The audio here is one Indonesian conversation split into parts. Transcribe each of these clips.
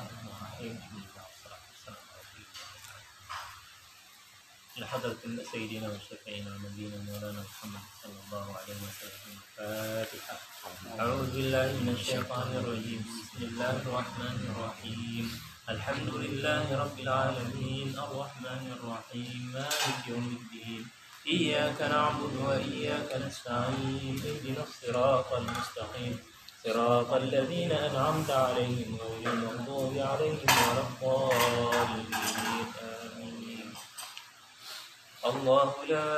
Bismillahirrahmanirrahim. لحضرة سيدنا وشفيعنا ونبينا مولانا محمد صلى الله عليه وسلم. الفاتحة. أعوذ بالله من الشيطان الرجيم. بسم الله الرحمن الرحيم. الحمد لله رب العالمين الرحمن الرحيم مالك يوم الدين. إياك نعبد وإياك نستعين. اهدنا الصراط المستقيم صراط الذين أنعمت عليهم غير المغضوب عليهم ولا الضالين. آمين. الله لا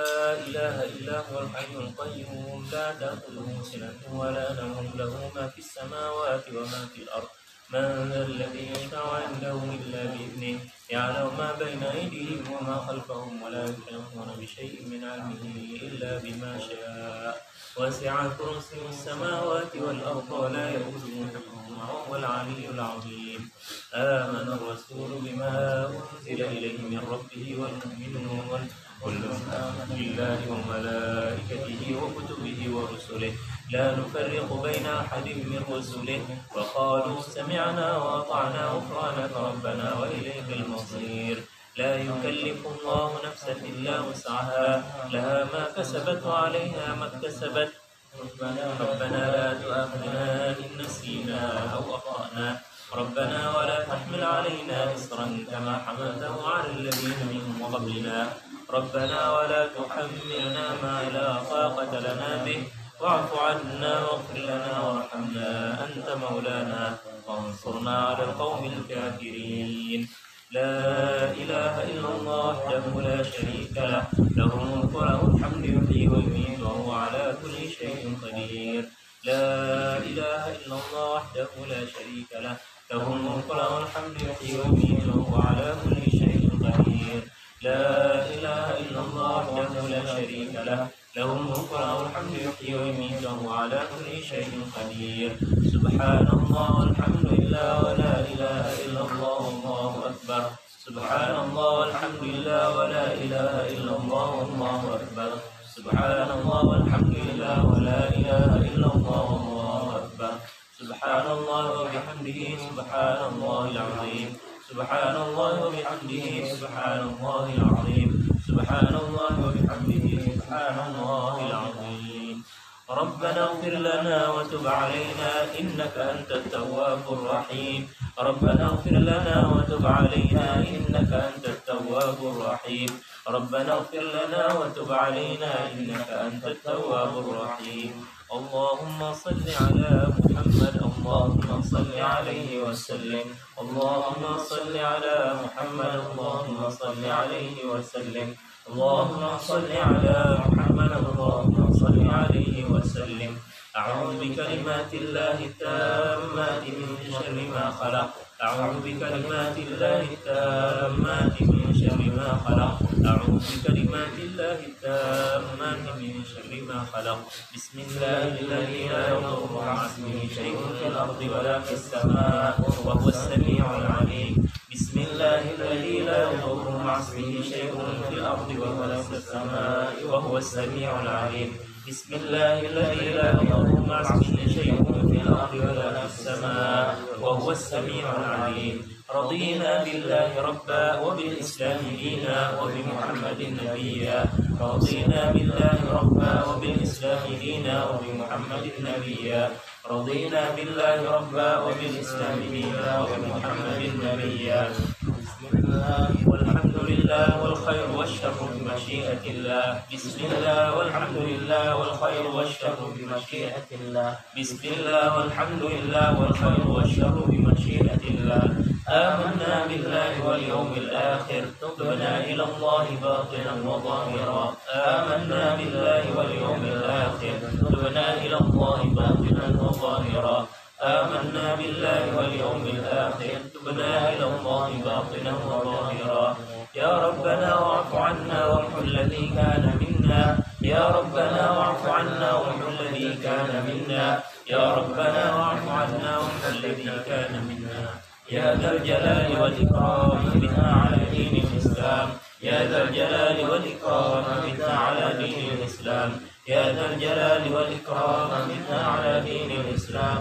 إله إلا هو الحي القيوم لا تأخذه سنة ولا نوم له ما في السماوات وما في الأرض. من ذا الذي يشفع عنده إلا بإذنه يعلم ما بين أيديهم وما خلفهم ولا يحيطون بشيء من علمه إلا بما شاء. وسع كرسيه السماوات والأرض ولا يؤوده حفظهما وهو العلي العظيم. آمن الرسول بما أنزل إليه من ربه والمؤمنون كل آمن بالله وملائكته وكتبه ورسله لا نفرق بين أحد من رسله وقالوا سمعنا وأطعنا غفرانك ربنا وإليك المصير. لا يكلف الله نفسا إلا وسعها لها ما كسبت وعليها ما اكتسبت. ربنا لا تؤاخذنا إن نسينا أو أخطأنا ربنا ولا تحمل علينا إصرا كما حملته على الذين من قبلنا ربنا ولا تحملنا ما لا طاقة لنا به واعف عنا واغفر لنا وارحمنا أنت مولانا وانصرنا على القوم الكافرين. لا إله إلا الله وحده لا شريك له له الملك وله الحمد يحيي ويميت وهو على كل شيء قدير. لا إله إلا الله وحده لا شريك له له الملك وله الحمد يحيي ويميت وهو على كل شيء قدير. لا إله إلا الله وحده لا شريك له له الملك وله الحمد يحيي ويميت وهو على كل شيء قدير. سبحان الله والحمد لله ولا إله إلا الله والله أكبر. سبحان الله والحمد لله ولا إله إلا الله والله أكبر. سبحان الله والحمد لله ولا إله إلا الله والله أكبر. سبحان الله وبحمده سبحان الله العظيم. سبحان الله وبحمده سبحان الله العظيم. سبحان الله وبحمده سبحان الله العظيم. ربنا اغفر لنا وتب علينا إنك أنت التواب الرحيم. ربنا اغفر لنا وتب علينا إنك أنت التواب الرحيم. ربنا اغفر لنا وتب علينا إنك أنت التواب الرحيم. اللهم صل على محمد اللهم صل عليه وسلم. اللهم صل على محمد اللهم صل عليه وسلم. اللهم صل على محمد اللهم صل عليه وسلم. أعوذ بكلمات الله التامات من شر ما خلق. أعوذ بكلمات الله التامات من شر ما خلق. أعوذ بكلمات الله التامات من شر ما خلق. بسم الله الذي لا يضر مع اسمه شيء في الأرض ولا في السماء وهو السميع العليم. بسم الله الذي لا يضر مع اسمه شيء في الأرض ولا في السماء وهو السميع العليم. بسم الله الذي لا يضر مع اسمه شيء في الأرض ولا في السماء وهو السميع العليم. رضينا بالله ربا وبالإسلام دينا وبمحمد نبيا. رضينا بالله ربا وبالإسلام دينا وبمحمد نبيا. رضينا بالله ربا وبالإسلام دينا وبمحمد نبيا. والحمد لله والخير والشر بمشيئة الله. بسم الله والحمد لله والخير والشر بمشيئة الله. بسم الله والحمد لله والخير والشر بمشيئة الله. آمنا بالله واليوم الآخر تبنا إلى الله باطنا وظاهرا. آمنا بالله واليوم الآخر تبنا إلى الله باطنا وظاهرا. آمنا بالله واليوم الآخر تبنا إلى الله باطنا وظاهرا. يا ربنا واعف عنا وامحو الذي كان منا. يا ربنا واعف عنا وامحو الذي كان منا. يا ربنا واعف عنا وامحو الذي كان منا. يا ذا الجلال والإكرام بنا على دين الإسلام. يا ذا الجلال والإكرام بنا على دين الإسلام. يا ذا الجلال والإكرام بنا على دين الإسلام.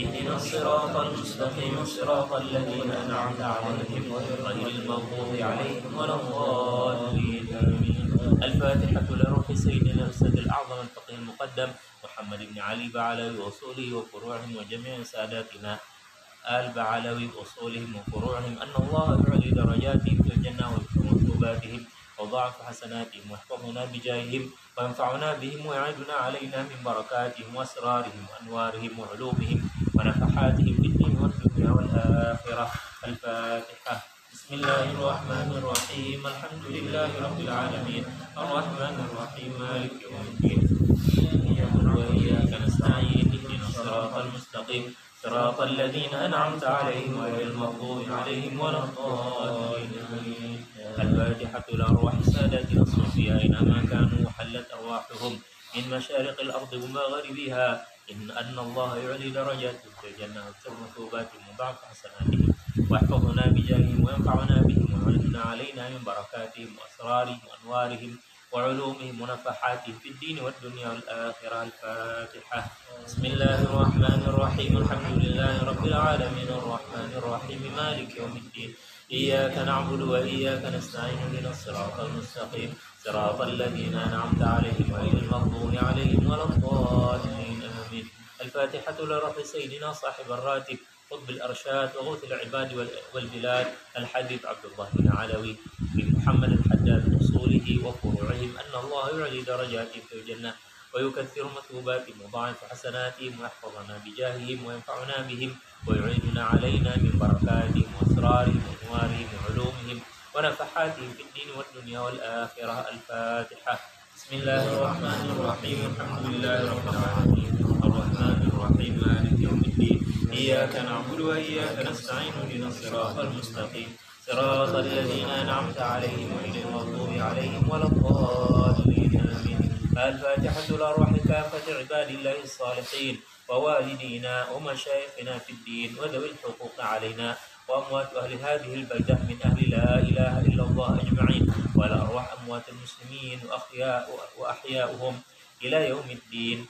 اهدنا الصراط المستقيم صراط الذين أنعمت عليهم غير المغضوب عليهم ولا الضالين آمين. الفاتحة لروح سيدنا الأستاذ الأعظم الفقيه المقدم محمد بن علي بعلوي وأصوله وفروعهم وجميع ساداتنا آل بعلوي وأصولهم وفروعهم أن الله يعلي درجاتهم في الجنة ويكرم مثوباتهم وضاعف حسناتهم واحفظنا بجاههم وينفعنا بهم ويعيدنا علينا من بركاتهم وأسرارهم وأنوارهم وعلومهم ونفحاتهم في الدين والدنيا والآخرة. الفاتحة. بسم الله الرحمن الرحيم. الحمد لله رب العالمين الرحمن الرحيم مالك يوم الدين إياك وإياك نستعين اهدنا الصراط المستقيم صراط الذين أنعمت عليهم غير المغضوب عليهم ولا الضالين آمين. الفاتحة لأرواح ساداتنا الصوفية أينما كانوا وحلت أرواحهم من مشارق الأرض ومغاربها أن الله يعلي درجاتهم في الجنة ويكثر مثوباتهم وضاعف حسناتهم واحفظنا بجاههم وينفعنا بهم ويعيننا علينا من بركاتهم وأسرارهم وأنوارهم وعلومهم ونفحاتهم في الدين والدنيا والآخرة. الفاتحة. بسم الله الرحمن الرحيم. الحمد لله رب العالمين الرحمن الرحيم مالك يوم الدين إياك نعبد وإياك نستعين اهدنا الصراط المستقيم صراط الذين أنعمت عليهم غير المغضوب عليهم ولا الضالين آمين. الفاتحة لروح سيدنا صاحب الراتب قطب الأرشاد وغوث العباد والبلاد الحبيب عبد الله بن علوي بن محمد الحداد أصوله وفروعهم أن الله يعلي درجاتهم في الجنة ويكثر مثوباتهم وضاعف حسناتهم ويحفظنا بجاههم وينفعنا بهم ويعيننا علينا من بركاتهم وأسرارهم وأنوارهم وعلومهم ونفحاتهم في الدين والدنيا والآخرة. الفاتحة. بسم الله الرحمن الرحيم. الحمد لله رب العالمين الرحمن الرحيم مالك يوم الدين إياك نعبد وإياك نستعين اهدنا الصراط المستقيم صراط الذين أنعمت عليهم غير المغضوب عليهم ولا الضالين آمين. الفاتحة لأرواح كافة عباد الله الصالحين ووالدينا ومشايخنا في الدين وذوي الحقوق علينا وأموات أهل هذه البلدة من أهل لا إله إلا الله أجمعين وعلى أرواح أموات المسلمين وأحياؤهم إلى يوم الدين.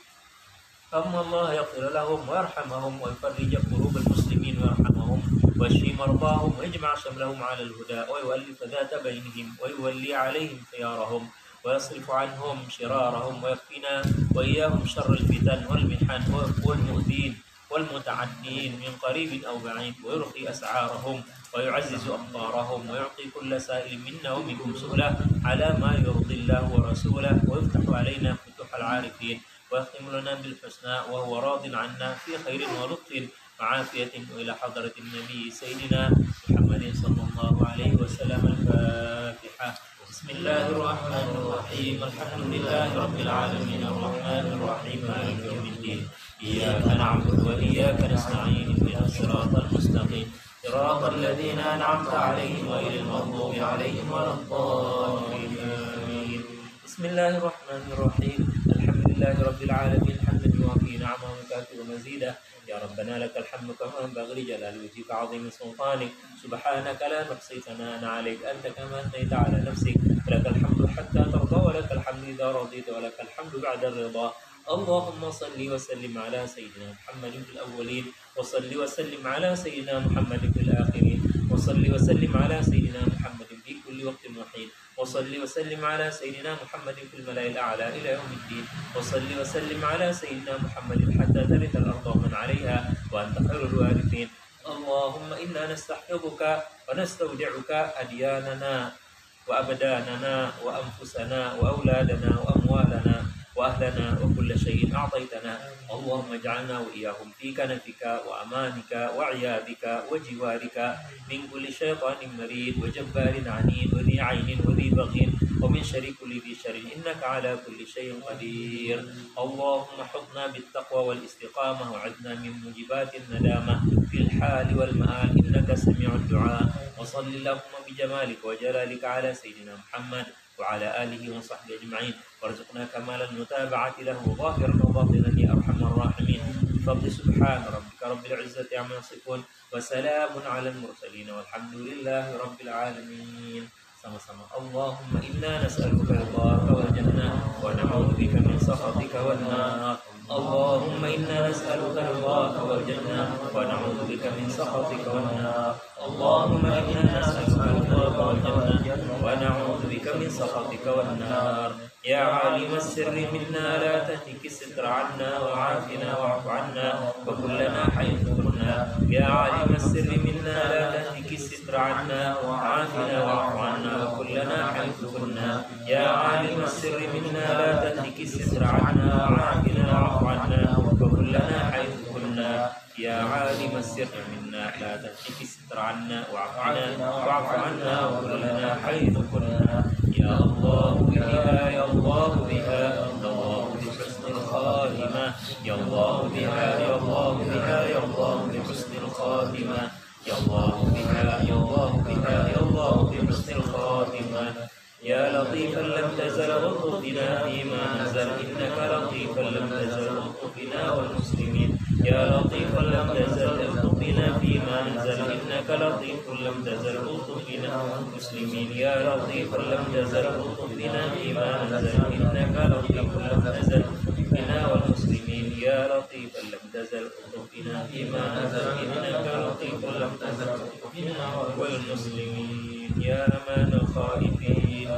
الله يغفر لهم ويرحمهم ويفرج كروب المسلمين ويرحمهم ويشفي مرضاهم ويجمع شملهم على الهدى ويؤلف ذات بينهم ويولي عليهم خيارهم ويصرف عنهم شرارهم ويكفينا وإياهم شر الفتن والمحن والمؤذين والمتعدين من قريب أو بعيد ويرخي أسعارهم ويعزز أقدارهم ويعطي كل سائل منا ومنكم سؤله على ما يرضي الله ورسوله ويفتح علينا فتوح العارفين ويختم لنا بالحسنى وهو راض عنا في خير ولطف وعافية إلى حضرة النبي سيدنا محمد صلى الله عليه وسلم. الفاتحة. بسم الله الرحمن الرحيم. الحمد لله رب العالمين الرحمن الرحيم مالك يوم الدين إياك نعبد وإياك نستعين اهدنا الصراط المستقيم صراط الذين أنعمت عليهم غير المغضوب عليهم ولا الضالين آمين. بسم الله الرحمن الرحيم. الحمد لله رب العالمين حمدا يوافي نعمه ويكافئ مزيدا. يا ربنا لك الحمد كما ينبغي لجلال وجهك عظيم سلطانك سبحانك لا نحصي ثناء عليك أنت كما أثنيت على نفسك لك الحمد حتى ترضى ولك الحمد إذا رضيت ولك الحمد بعد الرضا. اللهم صل وسلم على سيدنا محمد في الأولين وصل وسلم على سيدنا محمد في الآخرين وصل وسلم على سيدنا محمد في كل وقت وحين وصل وسلم على سيدنا محمد في الملأ الأعلى إلى يوم الدين وصل وسلم على سيدنا محمد حتى ترث الأرض ومن عليها وأنت خير الوارثين. اللهم إنا نستحفظك ونستودعك أدياننا وأبداننا وأنفسنا وأولادنا وأموالنا وأهلنا وكل شيء أعطيتنا. اللهم اجعلنا وإياهم في كنفك وأمانك وعيادك وجوارك من كل شيطان مريد وجبار عنيد وذي عين وذي بغي ومن شر كل ذي شر إنك على كل شيء قدير. اللهم حطنا بالتقوى والاستقامة وعدنا من موجبات الندامة في الحال والمآل إنك سميع الدعاء. وصل اللهم بجمالك وجلالك على سيدنا محمد وعلى آله وصحبه أجمعين وارزقنا كمال المتابعة له ظاهرا وباطنا يا أرحم الراحمين. بفضل سبحان ربك رب العزة عما يصفون وسلام على المرسلين والحمد لله رب العالمين. sama-sama. Allahumma inna nas'aluka ridhaka wal jannah wa na'udzu bika min sakhatika wan nar. اللهم إنا نسألك رضاك والجنة ونعوذ بك من سخطك والنار. اللهم إنا نسألك رضاك والجنة ونعوذ بك من سخطك والنار. يا عالم السر منا لا تهتك الستر عنا وعافنا واعف عنا وكلنا حيث كنا. يا عالم السر منا لا تهتك الستر عنا وعافنا واعف عنا وكلنا حيث كنا. يا عالم السر منا لا تهتك الستر عنا وعافنا واعف عنا وكلنا حيث كنا. يا عالم السر منا لا تهتك الستر عنا واعف عنا وكلنا حيث كنا. يا الله بها يا الله بها الله بحسن الخاتمة. يا الله بها يا الله بها يا الله بحسن الخاتمة. يا الله بها يا الله بها يا الله بحسن الخاتمة. يا لطيفا لم تزل والطفنا فيما نزل إنك لطيفا لم تزل والطفنا والمسلمين. يا لطيفا لم تزل والطفنا فيما نزل إنك لطيف لم تزل والطفنا والمسلمين. يا لطيفا لم تزل والطفنا فيما نزل إنك لطيف لم تزل بنا والمسلمين. يا لطيفا لم تزل والطفنا فيما نزل إنك لطيف لم تزل بنا والمسلمين. يا أمان الخائفين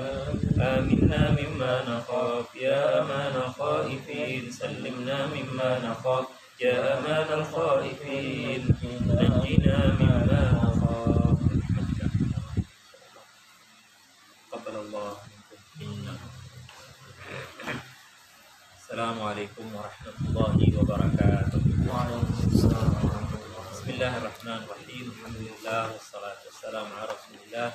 آمنا مما نخاف. يا أمان الخائفين سلمنا مما نخاف. يا أمان الخائفين نجنا مما نخاف. قبل الله منا. السلام عليكم ورحمة الله وبركاته. بسم الله الرحمن الرحيم. الحمد لله والصلاة والسلام على رسول الله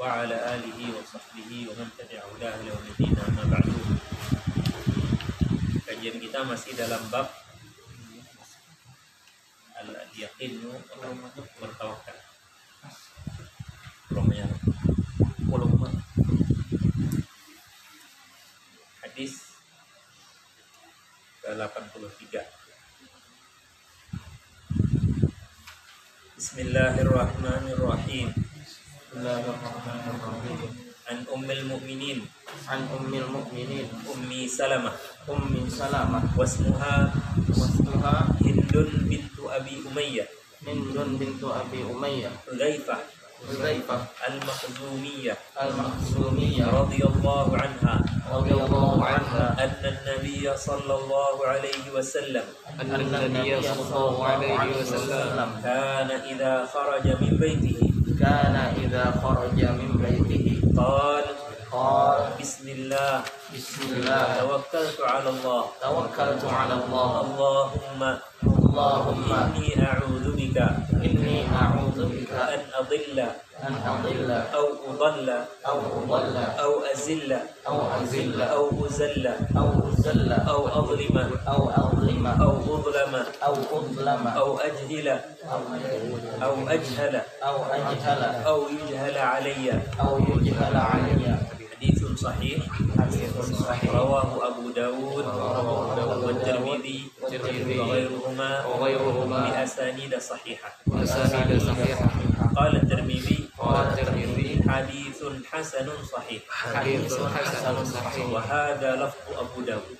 وعلى آله وصحبه ومن تبع هداه إلى يوم الدين. أما بعد. Kajian kita masih dalam bab al-yaqin bertawakal. Hadis ke-83. Bismillahirrahmanirrahim. An ummil mu'minin Ummi Salamah wasmuha Hindun bintu Abi Umayyah Hudzaifah al-Makhzumiyah radhiyallahu anha anna an-nabiy sallallahu alaihi wasallam kana idza kharaja min baitihi قال بسم الله توكلت على الله اللهم إني أعوذ بك أن أضل أو أضل أو أزل أو أزل أو أظلم أو أظلم أو أجهل أو يجهل علي. حديث صحيح رواه أبو داود والترمذي وغيرهما بأسانيد صحيحة. قال الترمذي حديث حسن صحيح وهذا لفظ أبو داود.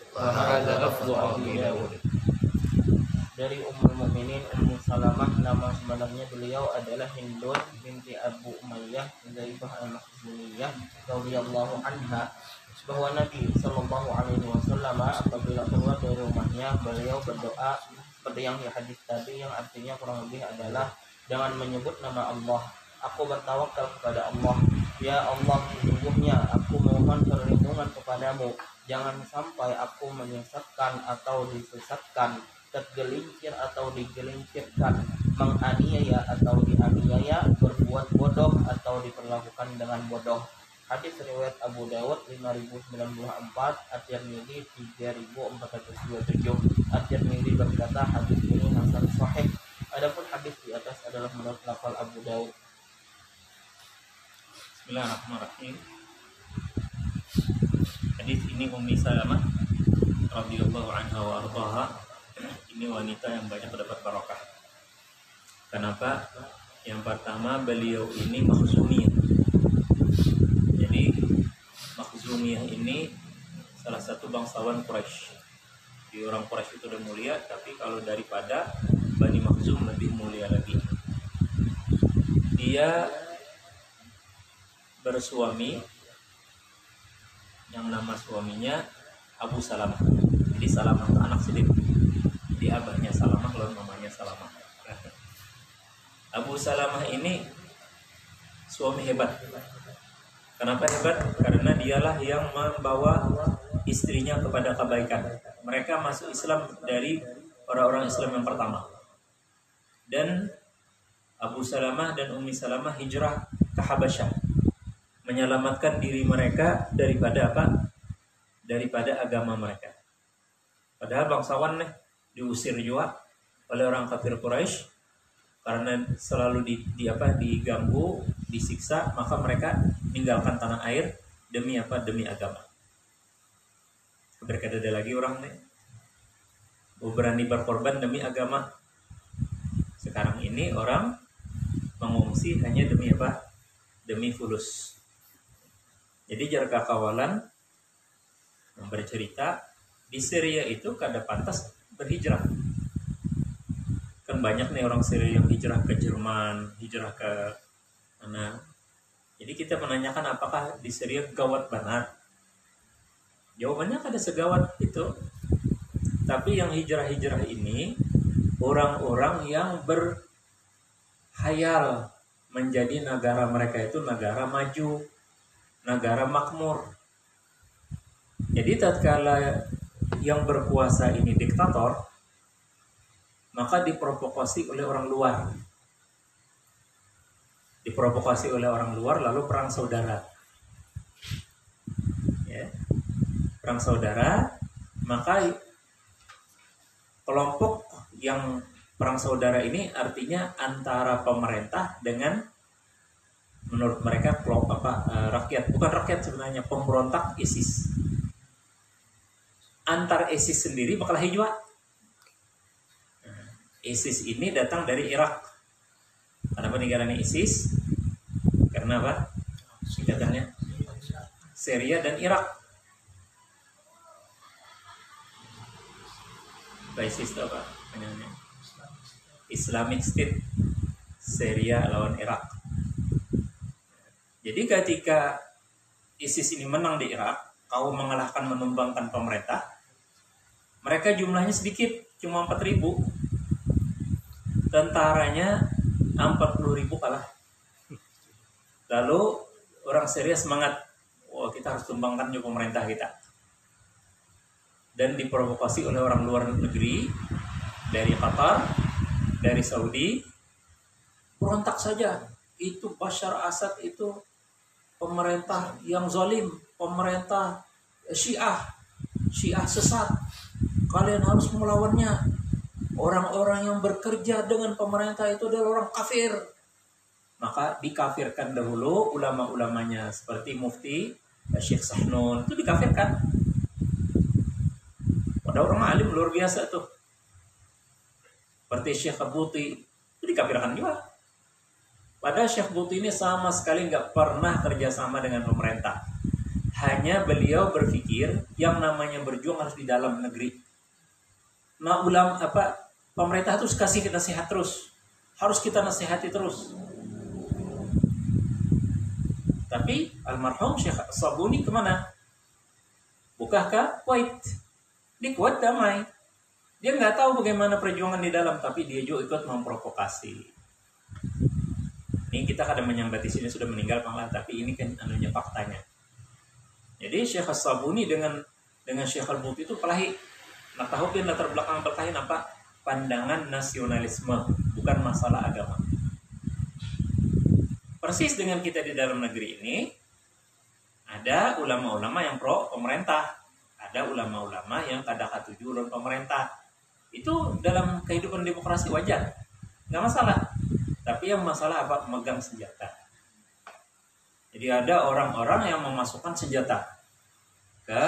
Dari Ummul Mukminin Ummu Salamah, nama sebenarnya beliau adalah Hindun binti Abu Umayyah Hudzaifah al-Makhzumiyah radhiyallahu anha, bahwa Nabi sallallahu alaihi wasallam apabila keluar dari rumahnya beliau berdoa seperti yang di hadis tadi, yang artinya kurang lebih adalah dengan menyebut nama Allah. Aku bertawakal kepada Allah. Ya Allah, sesungguhnya aku mohon perlindungan kepadamu. Jangan sampai aku menyesatkan atau disesatkan, tergelincir atau digelincirkan, menganiaya atau dianiaya, berbuat bodoh atau diperlakukan dengan bodoh. Hadis riwayat Abu Dawud 5094, At-Tirmidzi 3427. At-Tirmidzi berkata hadis ini hasan sahih. Adapun hadis di atas adalah menurut lafal Abu Dawud. Bismillahirrahmanirrahim. Hadis ini Ummi Salamah radhiyallahu anha wa ardhaha. Ini wanita yang banyak mendapat barokah. Kenapa? Yang pertama, beliau ini Makhzumiyah. Jadi Makhzumiyah ini salah satu bangsawan Quraisy di Jadi orang Quraisy itu udah mulia, tapi kalau daripada Bani Makhzum lebih mulia lagi. Dia bersuami yang nama suaminya Abu Salamah. Jadi Salamah itu anak sendiri. Jadi abahnya Salamah lalu mamanya Salamah. Abu Salamah ini suami hebat. Kenapa hebat? Karena dialah yang membawa istrinya kepada kebaikan. Mereka masuk Islam dari orang-orang Islam yang pertama. Dan Abu Salamah dan Ummi Salamah hijrah ke Habasyah, menyelamatkan diri mereka daripada apa? Daripada agama mereka. Padahal bangsawan nih diusir juga oleh orang kafir Quraisy karena selalu diganggu, disiksa, maka mereka meninggalkan tanah air demi apa? Demi agama. Berkata ada lagi orang nih berani berkorban demi agama. Sekarang ini orang mengungsi hanya demi apa? Demi fulus. Jadi Jarka Kawalan bercerita di Syria itu kada pantas berhijrah. Kan banyak nih orang Syria yang hijrah ke Jerman, hijrah ke mana. Jadi kita menanyakan apakah di Syria gawat banget. Jawabannya kada segawat itu. Tapi yang hijrah-hijrah ini orang-orang yang berhayal menjadi negara mereka itu negara maju, negara makmur. Jadi tatkala yang berkuasa ini diktator, maka diprovokasi oleh orang luar. Diprovokasi oleh orang luar lalu perang saudara. Ya. Perang saudara, maka kelompok yang perang saudara ini artinya antara pemerintah dengan menurut mereka kelompok rakyat, bukan rakyat sebenarnya, pemberontak ISIS. Antar ISIS sendiri berkelahi juga. ISIS ini datang dari Irak. Kenapa negaranya ISIS? Karena apa? Singkatannya Syria dan Irak. ISIS itu apa? Islamic State. Syria lawan Irak. Jadi ketika ISIS ini menang di Irak, kaum mengalahkan, menumbangkan pemerintah, mereka jumlahnya sedikit, cuma 4.000. Tentaranya 40.000 kalah. Lalu orang Syria semangat, kita harus tumbangkan juga pemerintah kita. Dan diprovokasi oleh orang luar negeri, dari Qatar, dari Saudi, berontak saja. Itu Bashar Assad itu pemerintah yang zalim, pemerintah Syiah sesat. Kalian harus melawannya. Orang-orang yang bekerja dengan pemerintah itu adalah orang kafir. Maka dikafirkan dahulu ulama-ulamanya seperti Mufti Syekh Sahnun itu dikafirkan. Ada orang alim luar biasa tuh. Seperti Syekh Buti itu dikafirkan juga. Padahal Syekh Buti ini sama sekali nggak pernah kerjasama dengan pemerintah. Hanya beliau berpikir yang namanya berjuang harus di dalam negeri. Nah pemerintah terus kasih nasihat terus. Harus kita nasihati terus. Tapi almarhum Syekh Sabuni kemana? Bukan ke Kuwait. Di Kuwait damai. Dia nggak tahu bagaimana perjuangan di dalam, tapi dia juga ikut memprovokasi. Ini kita kadang menyambat di sini sudah meninggal panglah, tapi ini kan anunya faktanya. Jadi Syekh Sabuni dengan Syekh Al-Buti itu kelahi. Nah, tahu kan latar belakang berkelahi apa? Pandangan nasionalisme, bukan masalah agama. Persis dengan kita di dalam negeri ini, ada ulama-ulama yang pro pemerintah, ada ulama-ulama yang kada katuju lawan pemerintah. Itu dalam kehidupan demokrasi wajar, nggak masalah. Tapi yang masalah apa? Megang senjata. Jadi ada orang-orang yang memasukkan senjata ke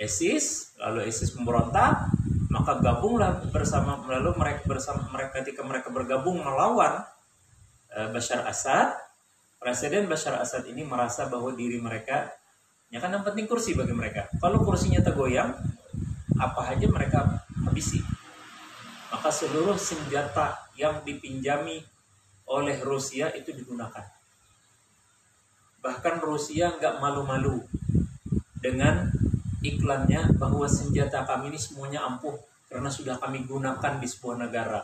ISIS, lalu ISIS memberontak, maka gabunglah bersama, lalu mereka ketika mereka bergabung melawan Bashar Assad. Presiden Bashar Assad ini merasa bahwa diri mereka, ya kan yang penting kursi bagi mereka. Kalau kursinya tergoyang, apa aja mereka habisi. Maka seluruh senjata yang dipinjami oleh Rusia itu digunakan. Bahkan Rusia nggak malu-malu dengan iklannya bahwa senjata kami ini semuanya ampuh karena sudah kami gunakan di sebuah negara.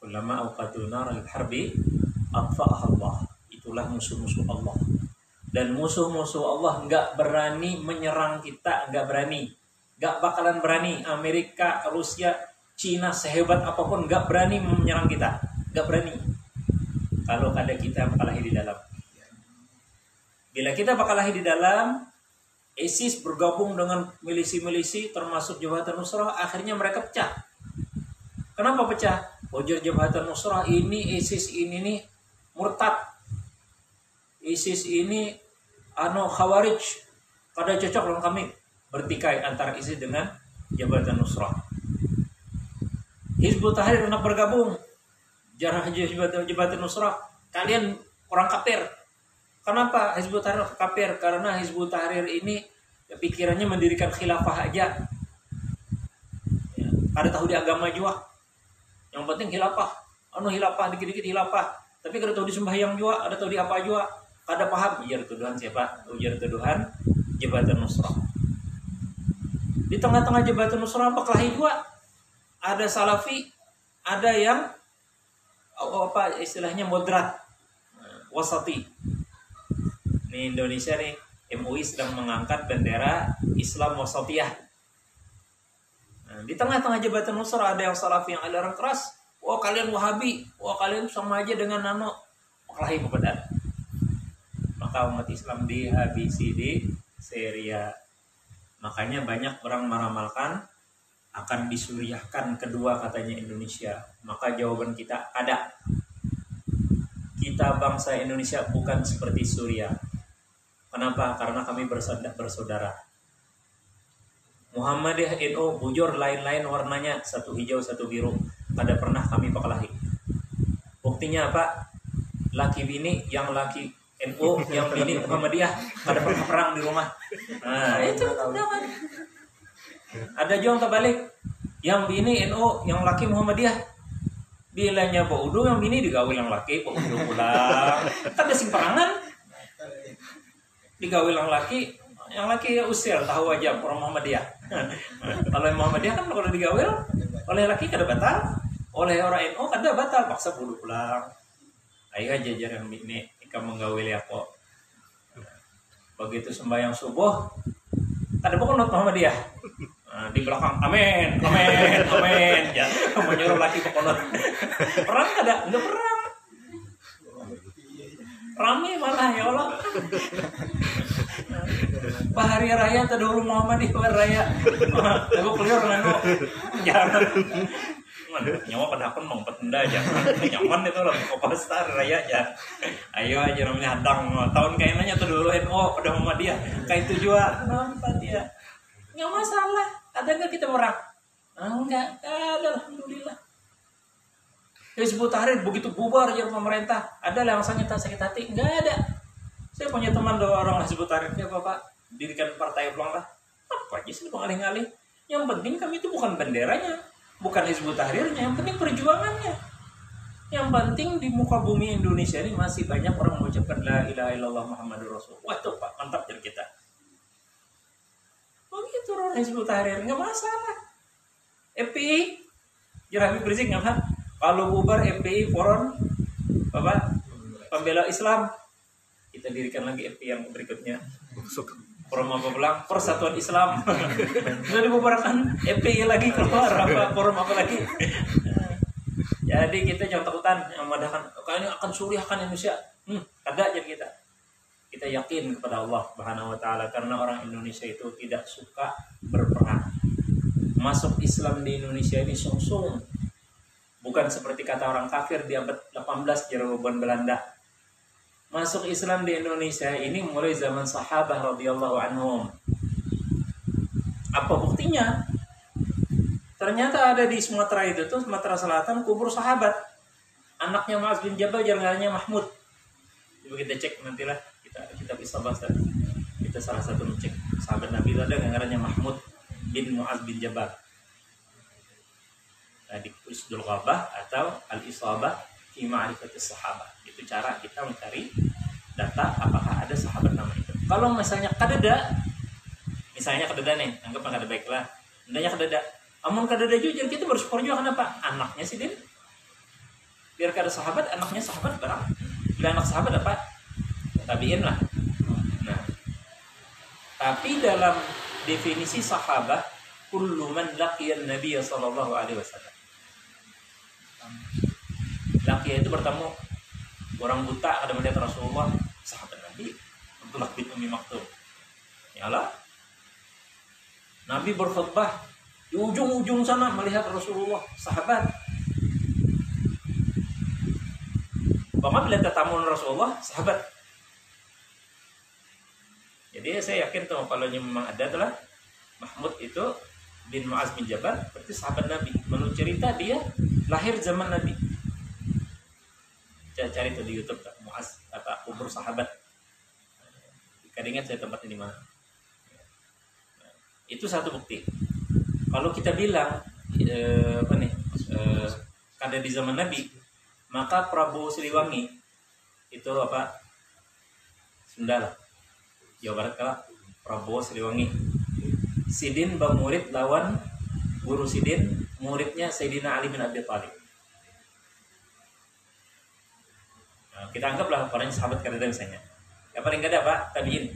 Ulama awqatul nar al-harbi atfa'aha Allah. Itulah musuh-musuh Allah. Dan musuh-musuh Allah nggak berani menyerang kita, nggak berani. Nggak bakalan berani. Amerika, Rusia, Cina sehebat apapun nggak berani menyerang kita. Nggak berani. Kalau ada kita bakalahi di dalam. Bila kita bakalahi di dalam, ISIS bergabung dengan milisi-milisi termasuk Jabhatan Nusrah, akhirnya mereka pecah. Kenapa pecah? Ujar Jabhatan Nusrah ini ISIS ini nih murtad. ISIS ini khawarij. Kada cocok dengan kami. Bertikai antara ISIS dengan Jabhatan Nusrah. Hizbut Tahrir hendak bergabung. Jarah Jabhatan Nusrah. Kalian orang kafir. Kenapa Hizbut Tahrir kafir? Karena Hizbut Tahrir ini pikirannya mendirikan khilafah aja. Ya, kada tahu di agama juga. Yang penting khilafah. Khilafah dikit-dikit khilafah. Tapi kada tahu di sembahyang juga, ada tahu di apa juga. Kada paham. Ujar tuduhan siapa? Ujar tuduhan Jabhatan Nusrah. Di tengah-tengah Jabhatan Nusrah berkelahi juga. Ada Salafi, ada yang apa istilahnya moderat, wasati. Ini Indonesia nih, MUI sedang mengangkat bendera Islam wasatiyah. Nah, di tengah-tengah Jabhatan Nusrah ada yang Salafi yang alarm keras. Wah kalian Wahabi, wah kalian sama aja dengan berkelahi kepada. Maka umat Islam dihabisi di Syria. Makanya banyak orang meramalkan akan disuriahkan kedua katanya Indonesia. Maka jawaban kita ada. Kita bangsa Indonesia bukan seperti Suriah. Kenapa? Karena kami bersaudara. Muhammadiyah NU bujur lain-lain warnanya, satu hijau satu biru. Kada pernah kami berkelahi. Buktinya apa? Laki bini, yang laki NU, yang bini Muhammadiyah, kada pernah perang di rumah. Nah itu jangan. Ada juga yang terbalik, yang bini NU, yang laki Muhammadiyah. Bilanya baudu, yang bini digawil yang laki, baudu pulang. Kan ada simperangan. Digawil yang laki ya usir, tahu aja orang Muhammadiyah. Kalau yang Muhammadiyah kan kalau digawil oleh laki kada batal, oleh orang NU kada batal, paksa baudu pulang. Ayo jajar yang bini ikan menggawil ya kok. Begitu sembahyang subuh, kada pokok not Muhammadiyah. Nah, di belakang amin ya menyuruh laki pekonot. Perang kada? Enggak perang. Ramai malah ya Allah. Pak hari raya terdahulu Muhammadiyah hari raya. Aku keluar nanu. Jangan. Nyawa pada akun mau petenda aja. Nyaman itu lah kopastar raya ya. Ayo aja namanya hadang. Tahun kayaknya terdahulu NU pada Muhammadiyah. Kayak itu juga. Nampak dia. Nggak masalah. Ada nggak kita merang? Enggak ada, alhamdulillah. Hizbut Tahrir begitu bubar aja pemerintah, ada yang sakit hati? Enggak ada. Saya punya teman dua orang Hizbut Tahrir, ya Bapak, dirikan partai pulang lah. Apa aja sih pengalih-alih? Yang penting kami itu bukan benderanya, bukan Hizbut Tahrirnya, yang penting perjuangannya. Yang penting di muka bumi Indonesia ini masih banyak orang mengucapkan la ilaha illallah Muhammadur Rasulullah. Wah itu Pak, mantap dari kita. Begitu orang Hizbut Tahrir, nggak masalah. FPI, Habib Rizik nggak apa? Kalau bubar FPI, Forum, Bapak, Pembela Islam, kita dirikan lagi FPI yang berikutnya. Forum apa bilang? Persatuan Islam. Sudah dibubarkan FPI lagi keluar apa? Forum apa lagi? Jadi kita jangan takutan yang mengadakan kayaknya akan suriahkan Indonesia. Ada aja kita. Kita yakin kepada Allah Subhanahu wa taala karena orang Indonesia itu tidak suka berperang. Masuk Islam di Indonesia ini sungsung. Bukan seperti kata orang kafir di abad 18 Jerman Belanda. Masuk Islam di Indonesia ini mulai zaman sahabat radhiyallahu anhum. Apa buktinya? Ternyata ada di Sumatera itu tuh, Sumatera Selatan, kubur sahabat. Anaknya Mu'adz bin Jabal, jalannya Mahmud. Coba kita cek nantilah, kita bisa bahas. Kita salah satu cek. Sahabat Nabi itu ada yang ngarannya Mahmud bin Muaz bin Jabal. Di Usdul Ghabah atau Al-Isabah fi Ma'rifatis Sahabah. Itu cara kita mencari data apakah ada sahabat nama itu. Kalau misalnya kadada nih, anggap kada baiklah. Hendaknya kadada. Amun kadada jujur kita bersyukur juga, kenapa? Anaknya sih Din. Biar kada sahabat, anaknya sahabat barang. Bila anak sahabat apa? Tabiin lah. Nah, tapi dalam definisi sahabat, kullu man laqiyan Nabiy sallallahu alaihi wasallam. Laqiya itu bertemu orang buta ada melihat Rasulullah, sahabat Nabi Abdullah bin Ummi Maktum. Yalah, Nabi berkhutbah di ujung-ujung sana melihat Rasulullah, sahabat. Bapak melihat tamu Rasulullah, sahabat. Jadi saya yakin tuh kalau memang ada adalah Mahmud itu bin Muaz bin Jabal, berarti sahabat Nabi. Menurut cerita dia lahir zaman Nabi. Cari tuh di YouTube Muaz apa kubur sahabat. Kadang ingat saya tempatnya di mana. Itu satu bukti. Kalau kita bilang kada di zaman Nabi, maka Prabowo Siliwangi itu apa? Sunda lah. Jawa Barat kalah. Prabowo Siliwangi. Sidin bang murid lawan guru Sidin, muridnya Sayyidina Ali bin Abi Thalib. Nah, kita anggaplah orangnya sahabat kada misalnya. Ya paling kada Pak, tabiin.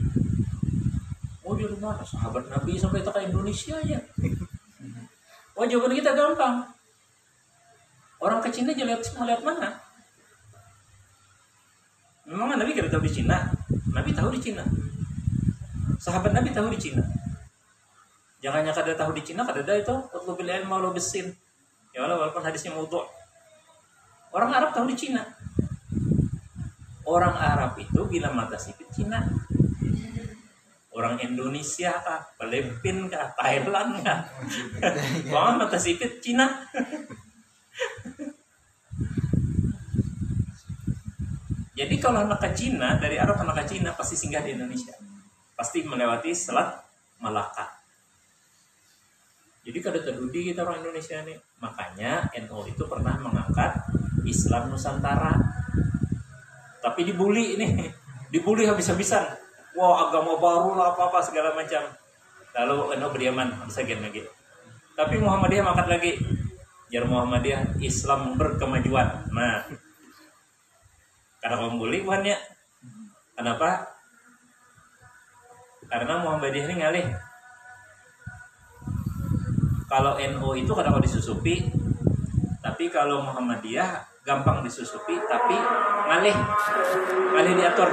Oh di rumah sahabat Nabi sampai ke Indonesia aja. Oh jawaban kita gampang. Orang ke Cina aja lihat mana? Memang Nabi kada tahu di Cina. Nabi tahu di Cina. Sahabat Nabi tahu di Cina. Jangannya kada tahu di Cina, kada ada itu utlubil ilma walau bisin. Ya Allah, walaupun hadisnya maudhu'. Orang Arab tahu di Cina. Orang Arab itu bila mata sipit Cina. Orang Indonesia kah, Filipina kah, Thailand kah. Orang mata sipit Cina. Jadi kalau anak ke Cina, dari Arab anak ke Cina pasti singgah di Indonesia. Pasti melewati Selat Malaka. Jadi kada terdudi kita orang Indonesia nih. Makanya NU itu pernah mengangkat Islam Nusantara. Tapi dibully ini. Dibully habis-habisan. Wah, agama baru lah apa-apa segala macam. Lalu NU beriaman, segan lagi. Tapi Muhammadiyah mengangkat lagi. Jar Muhammadiyah Islam berkemajuan. Nah, karena kaum bully bukannya. Kenapa? Karena Muhammadiyah ini ngalih. Kalau NU itu kadang-kadang disusupi, tapi kalau Muhammadiyah gampang disusupi, tapi ngalih diatur.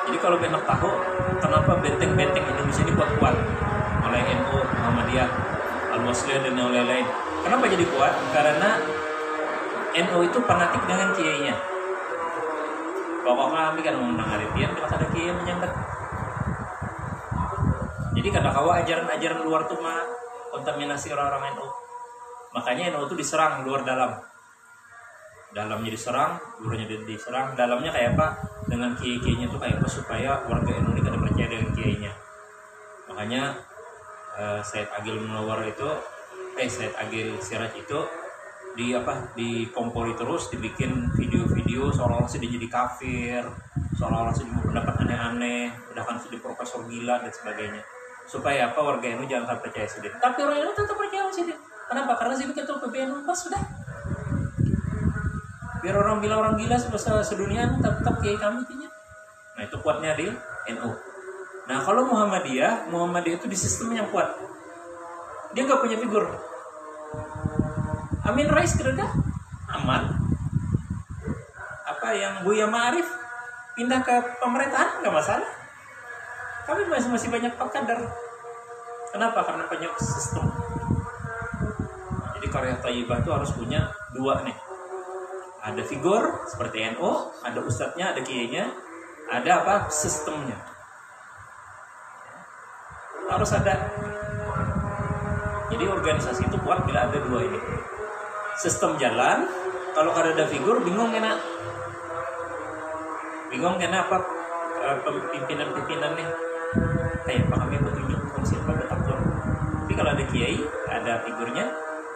Jadi kalau benak tahu kenapa benteng-benteng Indonesia ini kuat-kuat oleh NU, Muhammadiyah, Al-Wasliyah dan yang lain-lain. Kenapa jadi kuat? Karena NU itu fanatik dengan kiainya. Pokoknya kami kan mau menangaripian, kalau ada kiai menyambat. Jadi kada kawa ajaran-ajaran luar tuh mah kontaminasi orang-orang NU. Makanya NU itu diserang luar dalam. Dalamnya diserang, luarnya diserang. Dalamnya kayak apa? Dengan kiai-kiainya tuh kayak apa supaya warga NU ini kada percaya dengan kiainya. Makanya Said Agil Munawar itu, Said Agil Siraj itu dikompori terus, dibikin video-video seolah-olah sih dia jadi kafir, seolah-olah sih dia pendapat aneh-aneh, udah kan jadi profesor gila dan sebagainya. Supaya apa warga NU jangan percaya Sidin. Tapi orang NU tetap percaya Sidin. Kenapa? Karena Sidin ketua PBNU pas sudah. Biar orang bilang orang gila sedunia tetap kiai kami punya. Nah itu kuatnya di NU. Nah kalau Muhammadiyah itu di sistem yang kuat. Dia nggak punya figur. Amin Rais kerja aman. Apa yang Buya Ma'arif pindah ke pemerintahan nggak masalah. Kami masih banyak kadar. Kenapa? Karena banyak sistem. Jadi karya Thayyibah itu harus punya dua nih. Ada figur seperti NU, ada ustadznya, ada kiainya, ada apa? Sistemnya. Harus ada. Jadi organisasi itu kuat bila ada dua ini. Sistem jalan, kalau ada figur bingung kena apa pimpinan-pimpinan nih. kayak apa kami petunjuk fungsi pada taktur. Tapi kalau ada kiai, ada figurnya,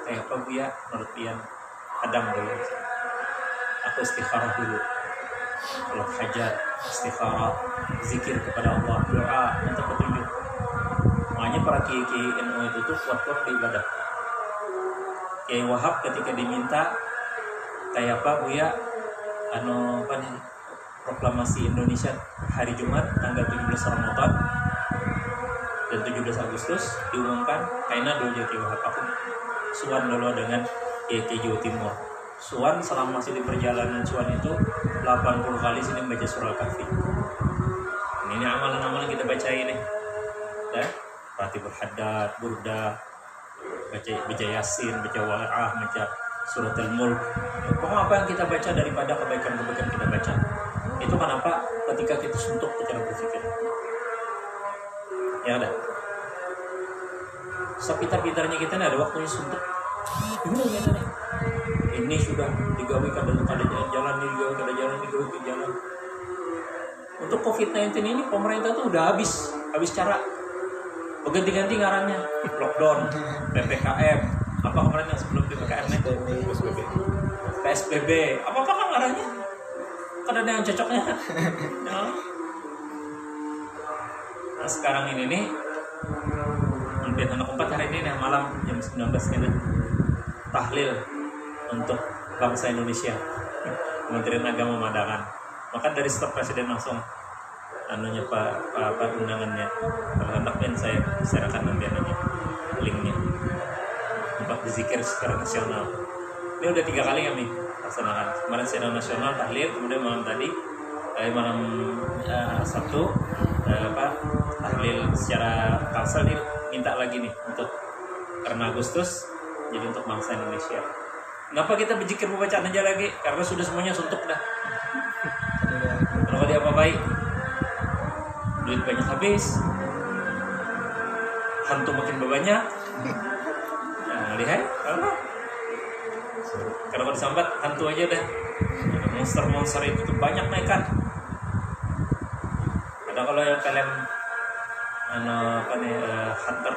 kayak apa Buya menurut pian kadang dulu. Aku istikharah dulu. Kalau hajat, istikharah, zikir kepada Allah, doa, minta petunjuk. Makanya para kiai-kiai NU itu tuh kuat-kuat di ibadah. Kiai Wahab ketika diminta kayak apa Buya apa nih proklamasi Indonesia hari Jumat tanggal 17 Ramadan dan 17 Agustus diumumkan kayaknya dulu Kiai Wahab aku suan dulu dengan Kiai Jawa Timur. Suan selama masih di perjalanan Suan itu 80 kali sini baca surah Al-Kahfi. Ini amalan-amalan kita baca ini. Ya, Fatihul Haddad, Burda, baca Yasin, baca Waqiah, baca Surat Al-Mulk. Pokoknya apa yang kita baca daripada kebaikan-kebaikan kita baca. Itu kenapa ketika kita suntuk cara berpikir. Ya ada. Sepitar-pitarnya kita nih ada waktunya suntuk. Gimana kita nih? Ini sudah digawe kada jalan, digawe kada jalan, digawe ke jalan. Untuk COVID-19 ini pemerintah tuh udah habis cara. Berganti-ganti ngarannya, lockdown, PPKM, apa kemarin yang sebelum PPKM nih? PSBB, apa kan ngarannya? Kan ada yang cocoknya. Nah sekarang ini nih, hampir anak 4 hari ini nih, malam jam 19 ini tahlil untuk bangsa Indonesia. Kementerian Agama mengadakan. Maka dari staf presiden langsung anunya Pak undangannya. Kalau hendak saya serahkan nanti anunya linknya untuk berzikir secara nasional. Ini udah 3 kali kami laksanakan. Kemarin secara nasional tahlil, kemudian malam tadi malam Sabtu tahlil secara kalsel diminta lagi nih untuk karena Agustus jadi untuk bangsa Indonesia. Kenapa kita berzikir bacaan aja lagi? Karena sudah semuanya suntuk dah. Kalau dia apa baik, duit banyak habis, hantu makin banyak. Nah, lihat, apa? Karena kalau disambat hantu aja dah. Monster-monster itu tuh banyak naikkan. Ada kalau yang kalian hunter,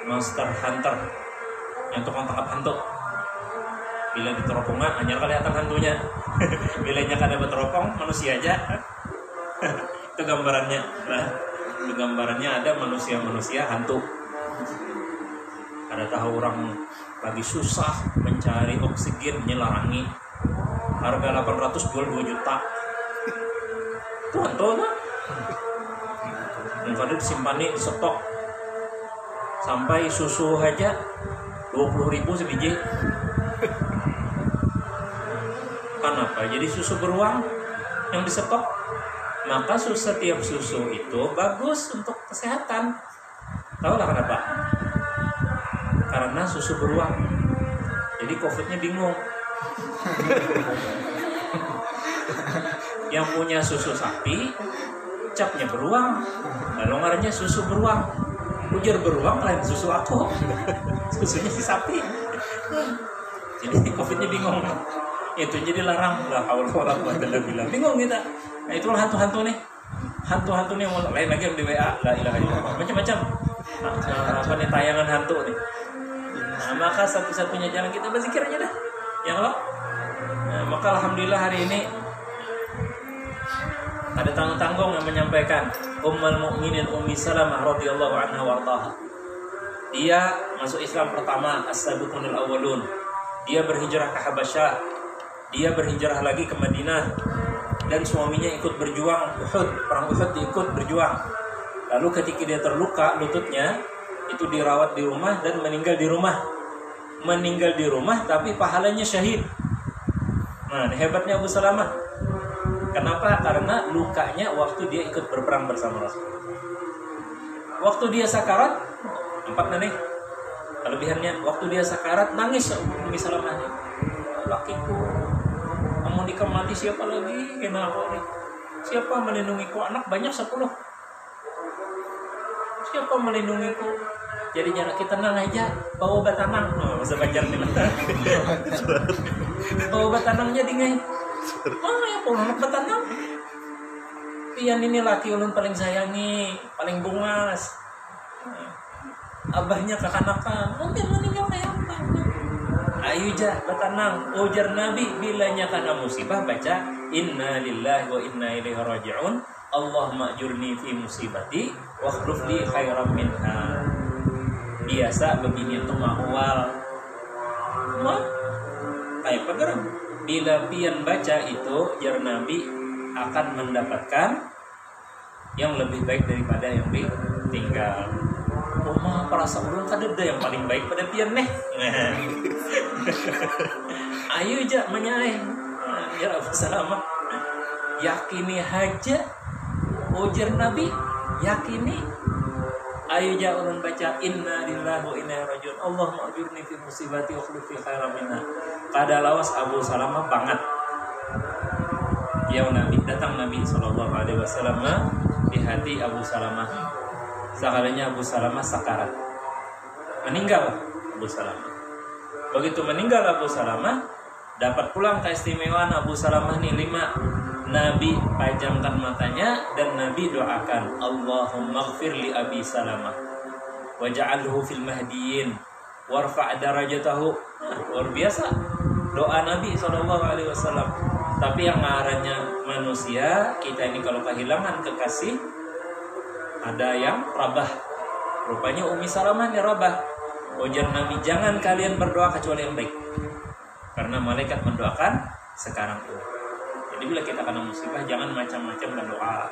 monster hunter yang tukang tangkap hantu. Bila di teropongan hanya kelihatan hantunya. Bilanya kada berteropong manusia aja. Itu gambarannya. Nah, itu gambarannya ada manusia hantu. Ada tahu orang lagi susah mencari oksigen nyelarangi. Harga 800 jual 2 juta. Itu hantu kan? Yang disimpan di stok. Sampai susu aja 20.000 sebiji. Kenapa? Jadi susu beruang yang disetok. Maka setiap susu itu bagus untuk kesehatan. Tahu lah kenapa? Karena susu beruang. Jadi COVID-nya bingung. Yang punya susu sapi, capnya beruang. Lalu ngarannya susu beruang. Ujar beruang lain susu aku. Susunya si sapi. Jadi COVID-nya bingung. Itu jadi larang lah haul wala quwwata illa billah. Bingung kita. Nah, itulah hantu-hantu nih. Hantu-hantu nih lain lagi yang di WA la ilaha illallah. Macam-macam. Apa nih tayangan hantu nih. Nah, maka satu-satunya jalan kita berzikir aja dah. Ya Allah. Nah, maka alhamdulillah hari ini ada tanggung-tanggung yang menyampaikan Ummul Mukminin Ummi Salamah radhiyallahu anha warḍaha. Dia masuk Islam pertama as-sabiqunul awwalun. Dia berhijrah ke Habasyah. Dia berhijrah lagi ke Madinah dan suaminya ikut berjuang Uhud, perang Uhud diikut berjuang. Lalu ketika dia terluka lututnya, itu dirawat di rumah dan meninggal di rumah. Meninggal di rumah tapi pahalanya syahid. Nah, ini hebatnya Abu Salamah. Kenapa? Karena lukanya waktu dia ikut berperang bersama Rasul. Waktu dia sakarat, 4 nih kelebihannya. Waktu dia sakarat nangis Ummi Salamah. Lakiku, kamu nikah mati siapa lagi? Kenapa nih? Siapa melindungiku? Anak banyak 10. Siapa melindungiku? Jadi jarak kita tenang aja, bawa batanang. Oh, masa bacar nih lah. Bawa batanangnya dingai. Mana ya pulang batanang? pian ini laki ulun paling sayangi, paling bungas. Abahnya kekanakan, mungkin meninggal kayak apa? Ayo jah, bertenang. Ujar Nabi, bilanya karena musibah baca Inna lillahi wa inna ilaihi raji'un. Allahumma ajurni fi musibati wa akhlif li khairan minha. Biasa begini itu mahwal. Kayak pegerang. Bila pian baca itu, jar Nabi akan mendapatkan yang lebih baik daripada yang ditinggal. Oma perasa ulun kadeda yang paling baik pada pian neh. Ayo ja menyaleh. Ya Abu Salamah. Yakini haja. Ujar Nabi, yakini. Ayo ja ulun baca Inna lillahi wa inna ilaihi raji'un. Allahumma ajurni fi musibati wa akhlif li khairan minha. Kada lawas Abu Salamah banget. Ya Nabi, datang Nabi sallallahu alaihi wasallam di hati Abu Salamah. Sekalinya Abu Salamah sakarat, meninggal Abu Salamah. Begitu meninggal Abu Salamah, dapat pulang keistimewaan Abu Salamah nih 5. Nabi pejamkan matanya dan Nabi doakan, Allahumma ighfir li Abi Salamah waj'alhu fil mahdiyin warfa' darajatahu. Luar biasa doa Nabi SAW. Tapi yang ngarannya manusia, kita ini kalau kehilangan kekasih, ada yang rabah. Rupanya Umi Salamah ini rabah. Ujar Nabi, jangan kalian berdoa kecuali yang baik, karena malaikat mendoakan sekarang itu. Jadi bila kita kena musibah, jangan macam-macam berdoa.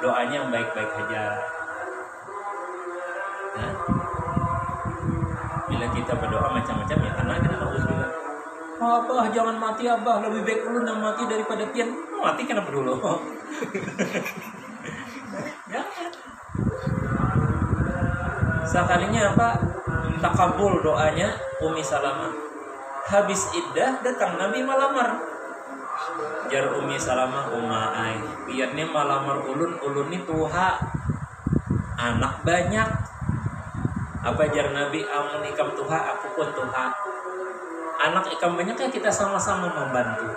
Doanya yang baik-baik aja. Nah, bila kita berdoa macam-macam, ya karena kita nauzubillah. Abah jangan mati abah, lebih baik dulu yang mati daripada pian. Mati kenapa dulu? Jangan. Sekalinya apa? Takabul doanya Umi Salamah. Habis iddah datang Nabi malamar. Jar Umi Salamah umai. Biarnya malamar ulun ni tuha. Anak banyak. Apa jar Nabi amun ikam tuha, aku pun tuha. Anak ikam banyak kan kita sama-sama membantu.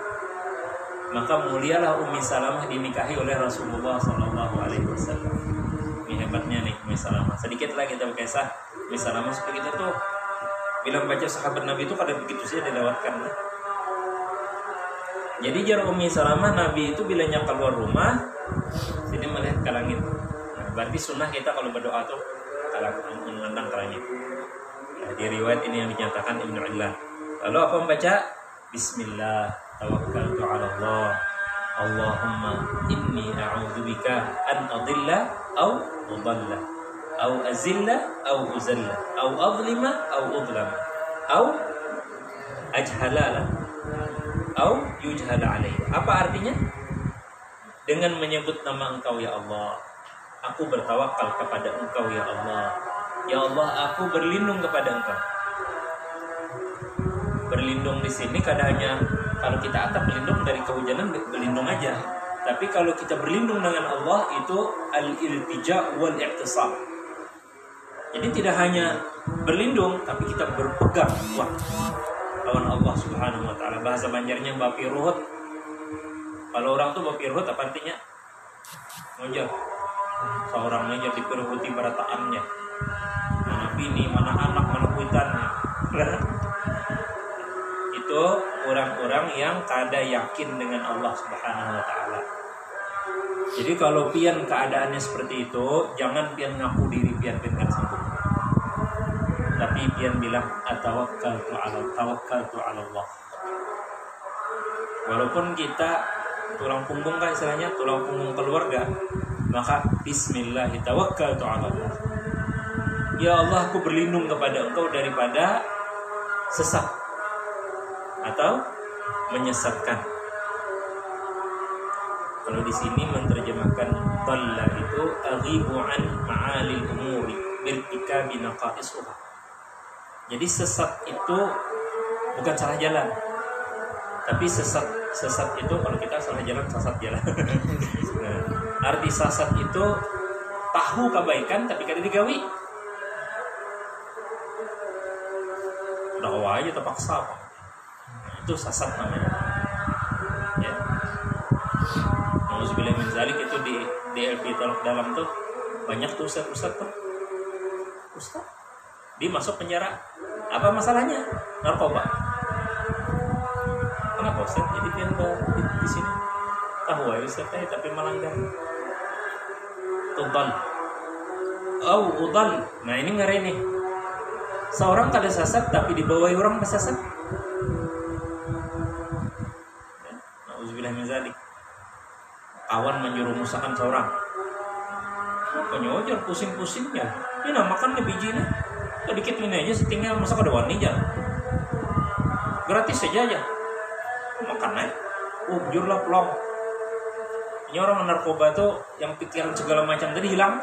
Maka mulialah Umi Salamah dinikahi oleh Rasulullah SAW. Ini hebatnya nih Umi Salamah. Sedikit lagi kita berkisah Umi Salamah seperti itu tuh. Bilang baca sahabat Nabi itu kadang begitu saja dilewatkan. Jadi jar Umi Salamah, Nabi itu bilanya keluar rumah, sini melihat ke langit. Nah, berarti sunnah kita kalau berdoa tuh menandang ke langit. Nah, di riwayat ini yang dinyatakan Ibnu Adlan. Lalu apa membaca? Bismillah, tawakkaltu ala Allah. Allahumma inni a'udzubika an adilla au udalla au azilla au uzalla au adlima au udlama au ajhalala au yujhala alayya. Apa artinya? Dengan menyebut nama Engkau ya Allah, aku bertawakal kepada Engkau ya Allah. Ya Allah, aku berlindung kepada Engkau. Berlindung di sini kadangnya kalau kita atap berlindung dari kehujanan berlindung aja. Tapi kalau kita berlindung dengan Allah itu al-iltija wal i'tisam. Jadi tidak hanya berlindung tapi kita berpegang kuat lawan Allah Subhanahu wa taala. Bahasa Banjarnya bapi ruhut. Kalau orang tuh bapi ruhut apa artinya? Ngejar. Seorang ngejar diperuhuti barataannya. Mana bini, mana anak, mana kuitannya. Itu orang-orang yang kada yakin dengan Allah Subhanahu wa taala. Jadi kalau pian keadaannya seperti itu, jangan pian ngaku diri pian kan sembuh. Tapi pian bilang tawakkaltu 'ala Allah. Walaupun kita tulang punggung kan istilahnya tulang punggung keluarga, maka bismillah tawakkaltu 'ala Allah. Ya Allah, aku berlindung kepada Engkau daripada sesat atau menyesatkan. Kalau di sini menerjemahkan dhalla itu aghibu an ma'alil umuri birtikabi naqaisuha. Jadi sesat itu bukan salah jalan. Tapi sesat itu kalau kita salah jalan sesat jalan. Nah, arti sesat itu tahu kebaikan tapi kada digawi. Dakwah aja terpaksa apa. Itu sesat namanya. Ya. Nauzubillah min zalik, itu di LP Talk Dalam tuh banyak tuh ustaz tuh. Ustaz dia masuk penjara. Apa masalahnya? Narkoba. Kenapa Ustaz jadi pindah di sini? Tahu ya Ustaz tapi melanggar. Tudal. Udal. Nah ini ngeri nih. Seorang kada sesat tapi dibawahi orang bersesat. Nauzubillah min zalik. Kawan menjerumuskan seorang. Penyojar pusing-pusingnya. Ini makan nih biji nih. Sedikit ini aja settingnya masa kada wani aja. Gratis saja aja. Makan aja. Jurlah pelong. Ini orang narkoba tuh yang pikiran segala macam tadi hilang.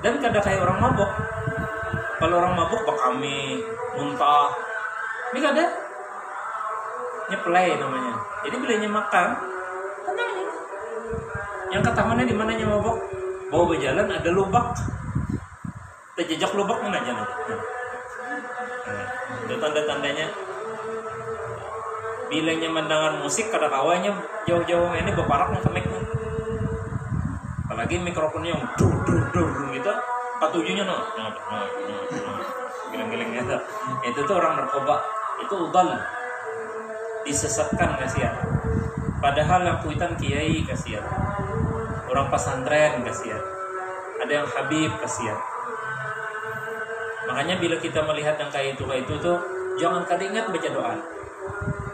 Dan kadang kayak orang mabuk. Kalau orang mabuk bakami, muntah. Ini kada. Nyeplay namanya. Jadi bilanya makan, tenang ya. Yang ketahuannya di mananya mabuk? Bawa berjalan ada lubak. Terjejak lubak mana aja nanti. Itu tanda-tandanya. Bilanya mendengar musik kada kawannya jauh-jauh ini beparak ke mic-nya. Apalagi mikrofonnya yang dur gitu, katujunya geleng-geleng gitu. Itu tuh orang narkoba, itu udal. Disesatkan kasihan. Padahal yang kuitan kiai kasihan. Orang pesantren kasihan. Ada yang habib kasihan. Makanya bila kita melihat yang kayak itu tuh jangan kada ingat baca doa.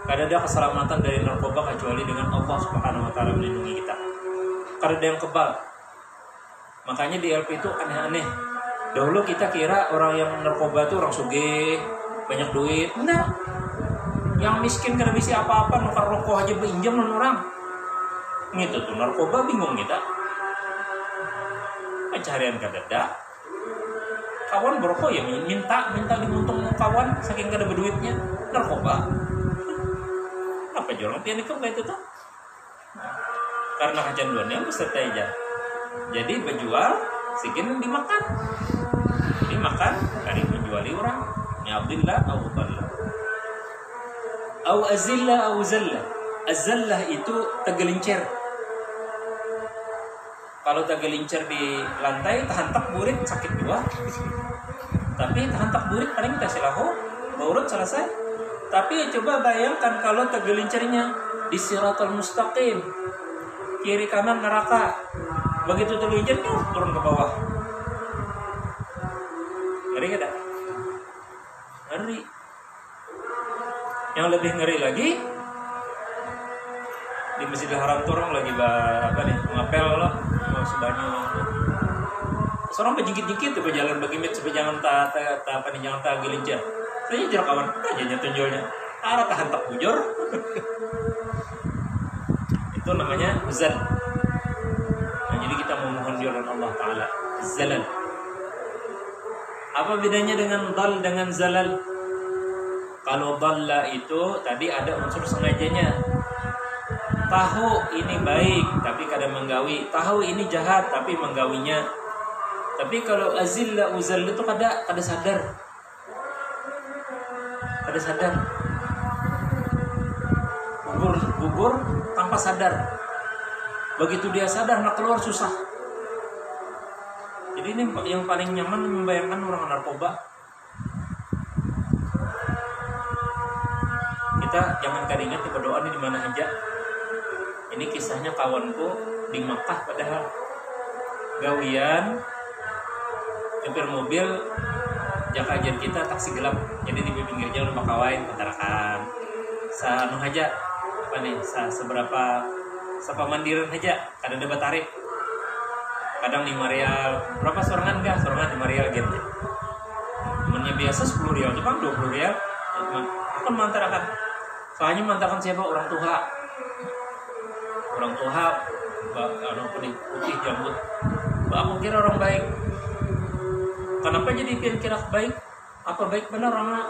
Kada ada keselamatan dari narkoba kecuali dengan Allah Subhanahu wa taala melindungi kita. Kada ada yang kebal. Makanya di LP itu aneh-aneh. Dahulu kita kira orang yang narkoba itu orang sugih, banyak duit. Enggak. Yang miskin kada bisa apa-apa, nukar rokok aja beinjam orang. Gitu tuh narkoba bingung kita. Pencarian kada ada. Kawan berokok ya minta dimuntung kawan saking kada berduitnya. Narkoba. Apa jorong pian ikut kayak itu tuh? Karena kecanduannya beserta aja. Jadi berjual segini dimakan. Dimakan dari menjuali orang. Ya Abdillah atau Abdullah. Au azillah au zallah. Azallah itu tegelincir. Kalau tegelincir di lantai tahantak burit sakit juga. Tapi tahantak burit paling kasih lahu, urut selesai. Tapi coba bayangkan kalau tegelincirnya di siratal mustaqim, kiri kanan neraka. Begitu tegelincir turun ke bawah. Ngeri kada? Ngeri. Yang lebih ngeri lagi di Masjidil Haram tuh orang lagi ngapel lah mau sebanyak. Seorang berjingkit-jingkit tuh berjalan bagi mit jangan jangan gelincir. Saya jarak kawan aja tunjulnya. Arah tahan tak bujur. Itu namanya zal. Nah, jadi kita memohon jalan Allah Taala. Zalal. Apa bedanya dengan dal dengan zalal? Kalau dalla itu tadi ada unsur sengajanya. Tahu ini baik tapi kadang menggawi. Tahu ini jahat tapi menggawinya. Tapi kalau azilla uzal itu kada sadar. Kada sadar. Gugur tanpa sadar. Begitu dia sadar nak keluar susah. Jadi ini yang paling nyaman membayangkan orang narkoba. Kita jangan kada ingat berdoa di mana aja. Ini kisahnya kawanku di Makkah padahal gawian nyopir mobil jaka ajar kita taksi gelap. Jadi di pinggir jalan Makawain pentarakan. Sanu aja apa nih? Seberapa mandiran aja kada ada tarif. Kadang 5 rial. Berapa sorangan enggak? Sorangan 5 rial gitu. Temennya biasa 10 rial, Jepang 20 rial. Aku mantarakan. Soalnya mantakan siapa orang tua putih jambut. Aku kira orang baik. Kenapa jadi kira baik? Apa baik benar orang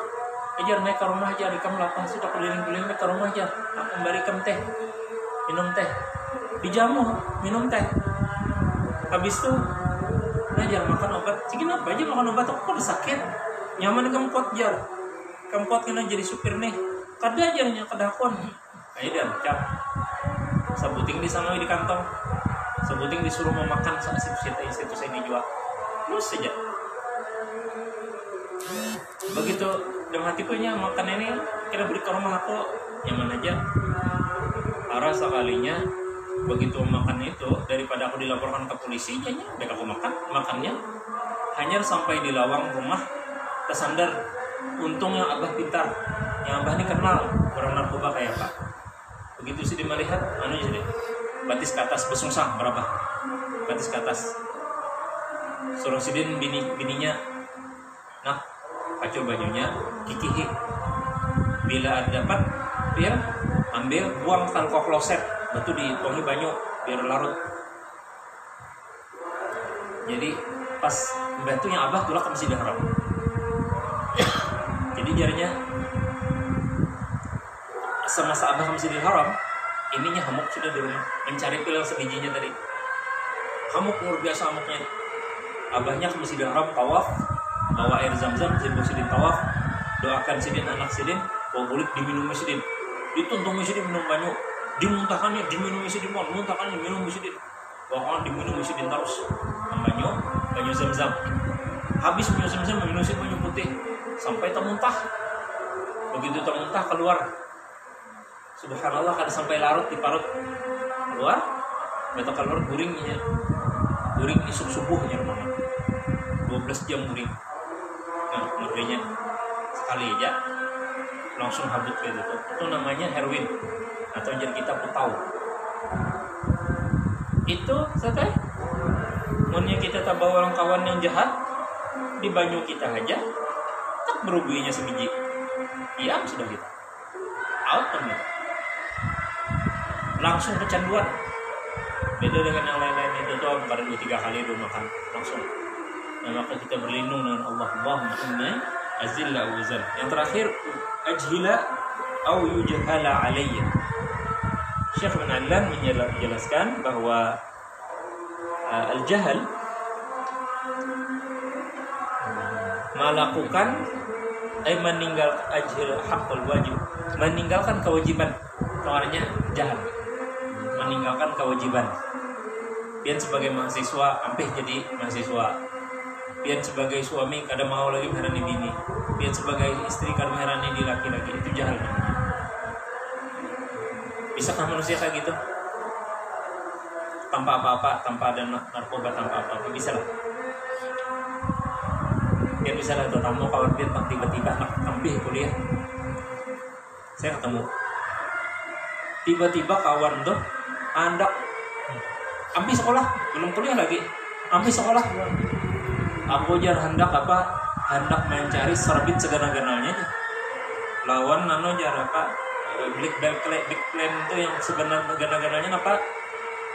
ajar naik ke rumah aja, rekam lapang sudah keliling-keliling naik ke rumah aja. Aku berikan teh, minum teh, dijamu minum teh. Habis itu ngajar makan obat. Cikin apa aja makan obat aku kok sakit. Nyaman kamu kuat jar. Kamu kuat kena jadi supir nih. Kada aja nya kadakon. Ayo dia cap. Sabuting disangoi di kantong, sabuting disuruh memakan saat situ saya dijual. Terus saja. Begitu dengan hatiku nya makan ini kira beri ke rumah aku nyaman aja. Arah sekalinya begitu makan itu daripada aku dilaporkan ke polisi, nya biar aku makannya hanya sampai di lawang rumah tersandar. Untungnya abah pintar, yang abah ini kenal orang narkoba kayak apa. Begitu sih dia melihat, jadi batis ke atas besungsang berapa? Batis ke atas. Suruh sidin bininya, nah kacau bajunya, kikihi. Bila dapat, dia ambil buang tangkok kloset, batu dituangi banyu biar larut. Jadi pas batunya abah tulak ke Masjidil Haram. Jadi jarinya semasa abah ke Masjidil Haram, ininya hamuk sudah di rumah mencari pil sebijinya tadi. Hamuk luar biasa hamuknya. Abahnya ke Masjidil Haram tawaf, bawa air zam-zam, sidin tawaf, doakan sidin anak sidin, bawa kulit diminum sidin, dituntung sidin minum banyu, dimuntahkannya diminum sidin, muntahkannya minum sidin, bawa diminum sidin terus, banyu zam-zam. Habis minum zam-zam minum sidin banyu putih sampai termuntah. Begitu termuntah keluar. Subhanallah, kada sampai larut di parut keluar, betul keluar guringnya, guring isuk subuhnya rumah 12 jam guring. Nah, ngerinya sekali aja langsung habis kayak gitu. Itu namanya heroin atau jadi kita putau. Itu setelah maunya kita tak bawa orang kawan yang jahat di banyu kita aja, tak berubinya sebiji, diam sudah kita out gitu. Langsung kecanduan. Beda dengan yang lain-lain itu tuh pada 2-3 kali udah makan langsung. Nah, maka kita berlindung dengan Allah. Allahumma inni azilla uzal. Yang terakhir ajhila au yujhala alayya. Syekh bin Adlan menjelaskan bahwa al-jahal melakukan meninggal ajhil haqqul wajib, meninggalkan kewajiban. Tawarnya jahal, meninggalkan kewajiban. Pian sebagai mahasiswa, ampih jadi mahasiswa. Pian sebagai suami kada mau lagi mengharani bini. Pian sebagai istri kada mengharani di laki-laki. Itu jahal namanya. Bisakah manusia kayak gitu? Tanpa apa-apa, tanpa ada narkoba, tanpa apa-apa, bisa lah. Pian bisa lah, tamu kawan pian tiba-tiba ampih kuliah. Saya ketemu. Tiba-tiba kawan tuh andak ambil sekolah, belum kuliah lagi, ambil sekolah. Aku jar hendak mencari serbit segana-gananya aja. Lawan nano jar big plan itu yang sebenarnya gana-gananya apa?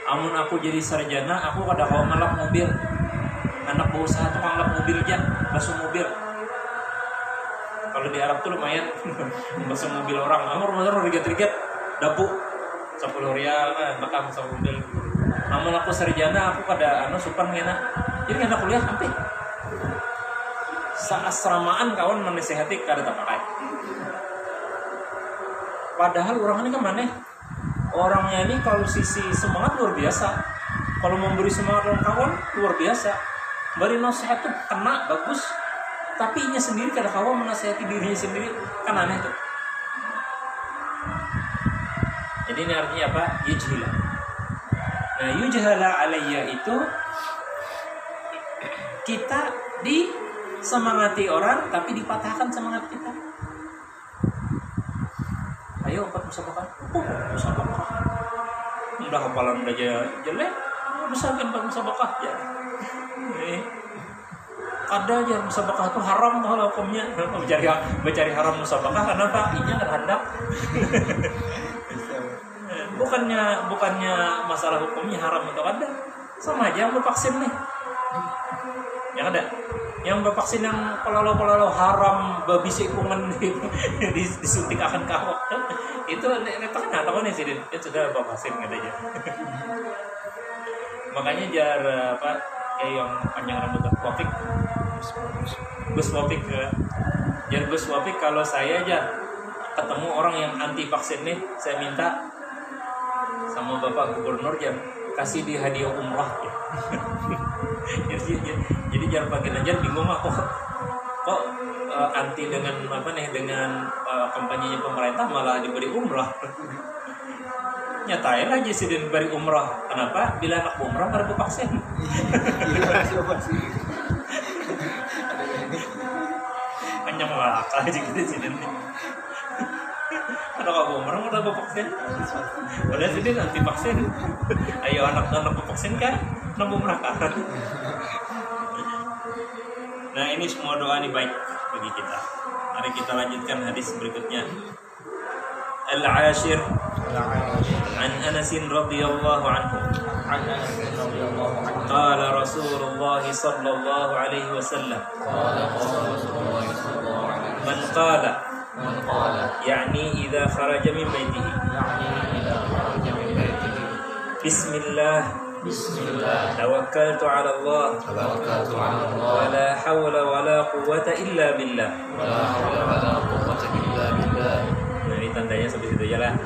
Amun aku jadi sarjana, aku kada mau ngelap mobil. Anak berusaha tukang lap mobil aja, basuh mobil. Kalau di Arab tuh lumayan basuh mobil orang. Amor rigat-rigat dapu 10 rial lah, bakal sama mobil. Namun aku sarjana, aku kada supan ngena. Jadi anak kuliah hampir saasramaan kawan menasehati kada tak pakai. Padahal orang ini kemana? Orangnya ini kalau sisi semangat luar biasa. Kalau memberi semangat orang kawan luar biasa. Beri nasihat tuh kena bagus. Tapi inya sendiri kada kawan menasehati dirinya sendiri, kan aneh tuh. Jadi ini artinya apa? Yujhila. Nah, yujhala alayya itu kita disemangati orang tapi dipatahkan semangat kita. Ayo 4 musabakah. Musabakah. Udah hafalan udah jelek. Bisa kan 4 musabakah ya. Ada aja musabakah itu haram kalau hukumnya. Mencari haram musabakah kenapa? Inya enggak hendak. Bukannya masalah hukumnya haram atau kada, sama aja yang bervaksin nih, yang ada yang bervaksin yang pelalo haram babi sikungan disuntik akan kawat itu netak kan atau nih sih dia sudah bervaksin nggak aja. Makanya jar kayak yang panjang rambut Gus Wafik kalau saya aja ketemu orang yang anti vaksin nih, saya minta sama Bapak Gubernur jangan kasih dia hadiah umrah ya. jadi jangan pakai aja bingung aku kok anti dengan apa nih dengan kampanyenya pemerintah malah diberi umrah. Nyatain aja sih diberi umrah. Kenapa? Bila anak umrah pada vaksin. Hanya malah akal aja gitu sih dan kalau kamu umrah udah vaksin. Padahal sih nanti vaksin. Ayo anak-anak vaksin kan nambah umrah kan. Nah ini semua doa ini baik bagi kita. Mari kita lanjutkan hadis berikutnya. Al-Ashir an Anas radhiyallahu anhu. عن انس رضي الله عنه قال رسول الله صلى الله عليه وسلم قال رسول الله صلى الله عليه وسلم من قال من قال يعني إذا خرج من بيته يعني اذا خرج من بيته بسم الله بسم الله توكلت على الله توكلت على الله ولا حول ولا قوة إلا بالله. ولا حول ولا قوة إلا بالله. Nah ini tandanya sampai situ aja lah.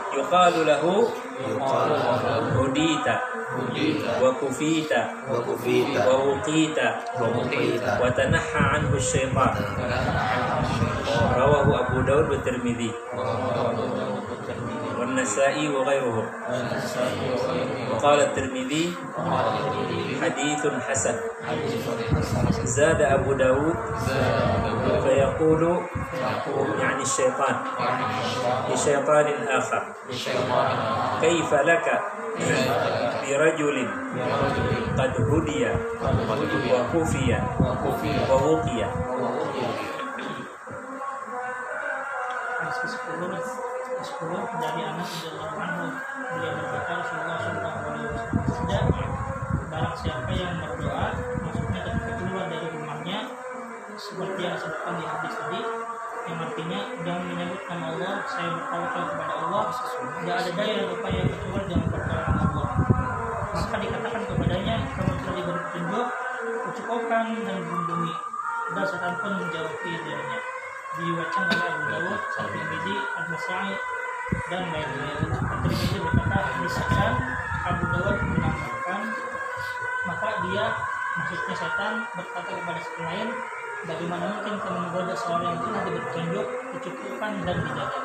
Yuqalu lahu يقال له hudita هديت wa kufita وكفيت wa wuqita ووقيت wa tanahha anhu syaitan. ونهى عن الشيطان Rawahu Abu Daud wa Tirmidzi ورواه داود والترمذي wa Nasa'i wa ghairuhum. والنسائي وغيره. Qala Tirmidzi وقال الترمذي hadithun hasan. حديث حسن Zada Abu Daud زاد داود fayaqulu يقول يعني الشيطان عن الشيطان لشيطان آخر الشيطان كيف لك برجل برجل قد هدي قد هدي وكفي وكفي ووقي. ووقي. Hadis ke-10 dari Anas radhiyallahu anhu, beliau berkata Rasulullah sallallahu alaihi wasallam bersabda, barang siapa yang berdoa maksudnya ketika keluar dari rumahnya seperti yang disebutkan di hadis tadi, yang artinya dengan menyebut nama Allah, saya bertawakal kepada Allah, tidak ada daya dan upaya kecuali dengan pertolongan Allah. Maka dikatakan kepadanya, kamu telah diberi petunjuk, kecukupkan dan dilindungi, dan setan pun menjauhi darinya. Diwacang oleh Abu Dawud, At-Tirmidzi, An-Nasa'i dan lain-lain. At-Tirmidzi berkata hadis hasan, Abu Dawud menambahkan, maka dia maksudnya setan berkata kepada setan lain, bagaimana mungkin kamu menggoda seorang yang telah diberi petunjuk, kecukupkan dan dijaga.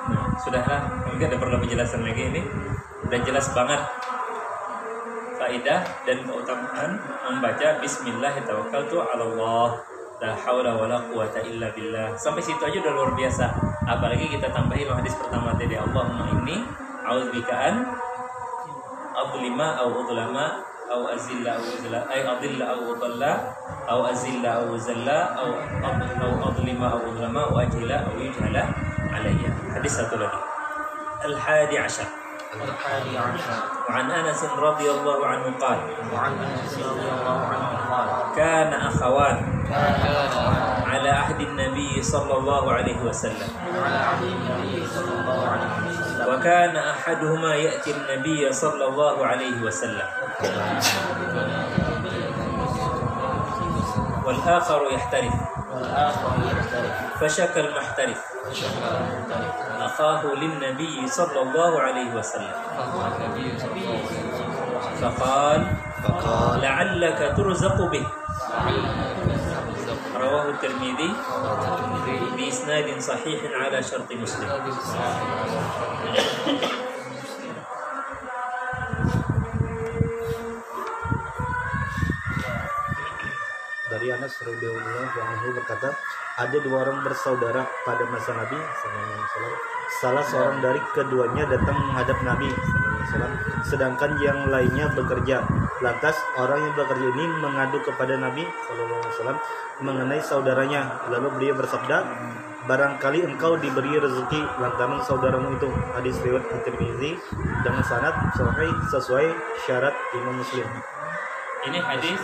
Nah, sudahlah, mungkin ada perlu penjelasan lagi ini. Udah jelas banget faedah dan keutamaan membaca Bismillahirrahmanirrahim 'alallah la haula wala quwata illa billah. Sampai situ aja udah luar biasa. Apalagi kita tambahin hadis pertama tadi, Allahumma inni a'udzubika an adlima aw udlama aw azilla aw uzalla ay adilla aw udalla aw azilla aw uzalla aw adlima aw udlama aw ajila aw yujhala alayya. Hadis satu lagi. Al-hadi ashar الحادي عشر وعن أنس رضي الله عنه قال وعن انس رضي الله عنه قال كان أخوان كان على عهد النبي صلى الله عليه وسلم على عهد النبي صلى الله عليه وسلم وكان أحدهما يأتي النبي صلى الله عليه وسلم والآخر يحترف والآخر يختلف فشكى المحترف فشكر المختلف أخاه للنبي صلى الله عليه وسلم فهو النبي صلى الله عليه وسلم فقال فقال لعلك ترزق به رواه الترمذي الترمذي بإسناد صحيح على شرط مسلم. Dari Anas radhiyallahu anhu berkata, ada dua orang bersaudara pada masa Nabi SAW. Salah seorang dari keduanya datang menghadap Nabi SAW, sedangkan yang lainnya bekerja. Lantas orang yang bekerja ini mengadu kepada Nabi SAW mengenai saudaranya. Lalu beliau bersabda, barangkali engkau diberi rezeki lantaran saudaramu itu. Hadis riwayat At-Tirmidzi dengan sanad sahih sesuai syarat Imam Muslim. Ini hadis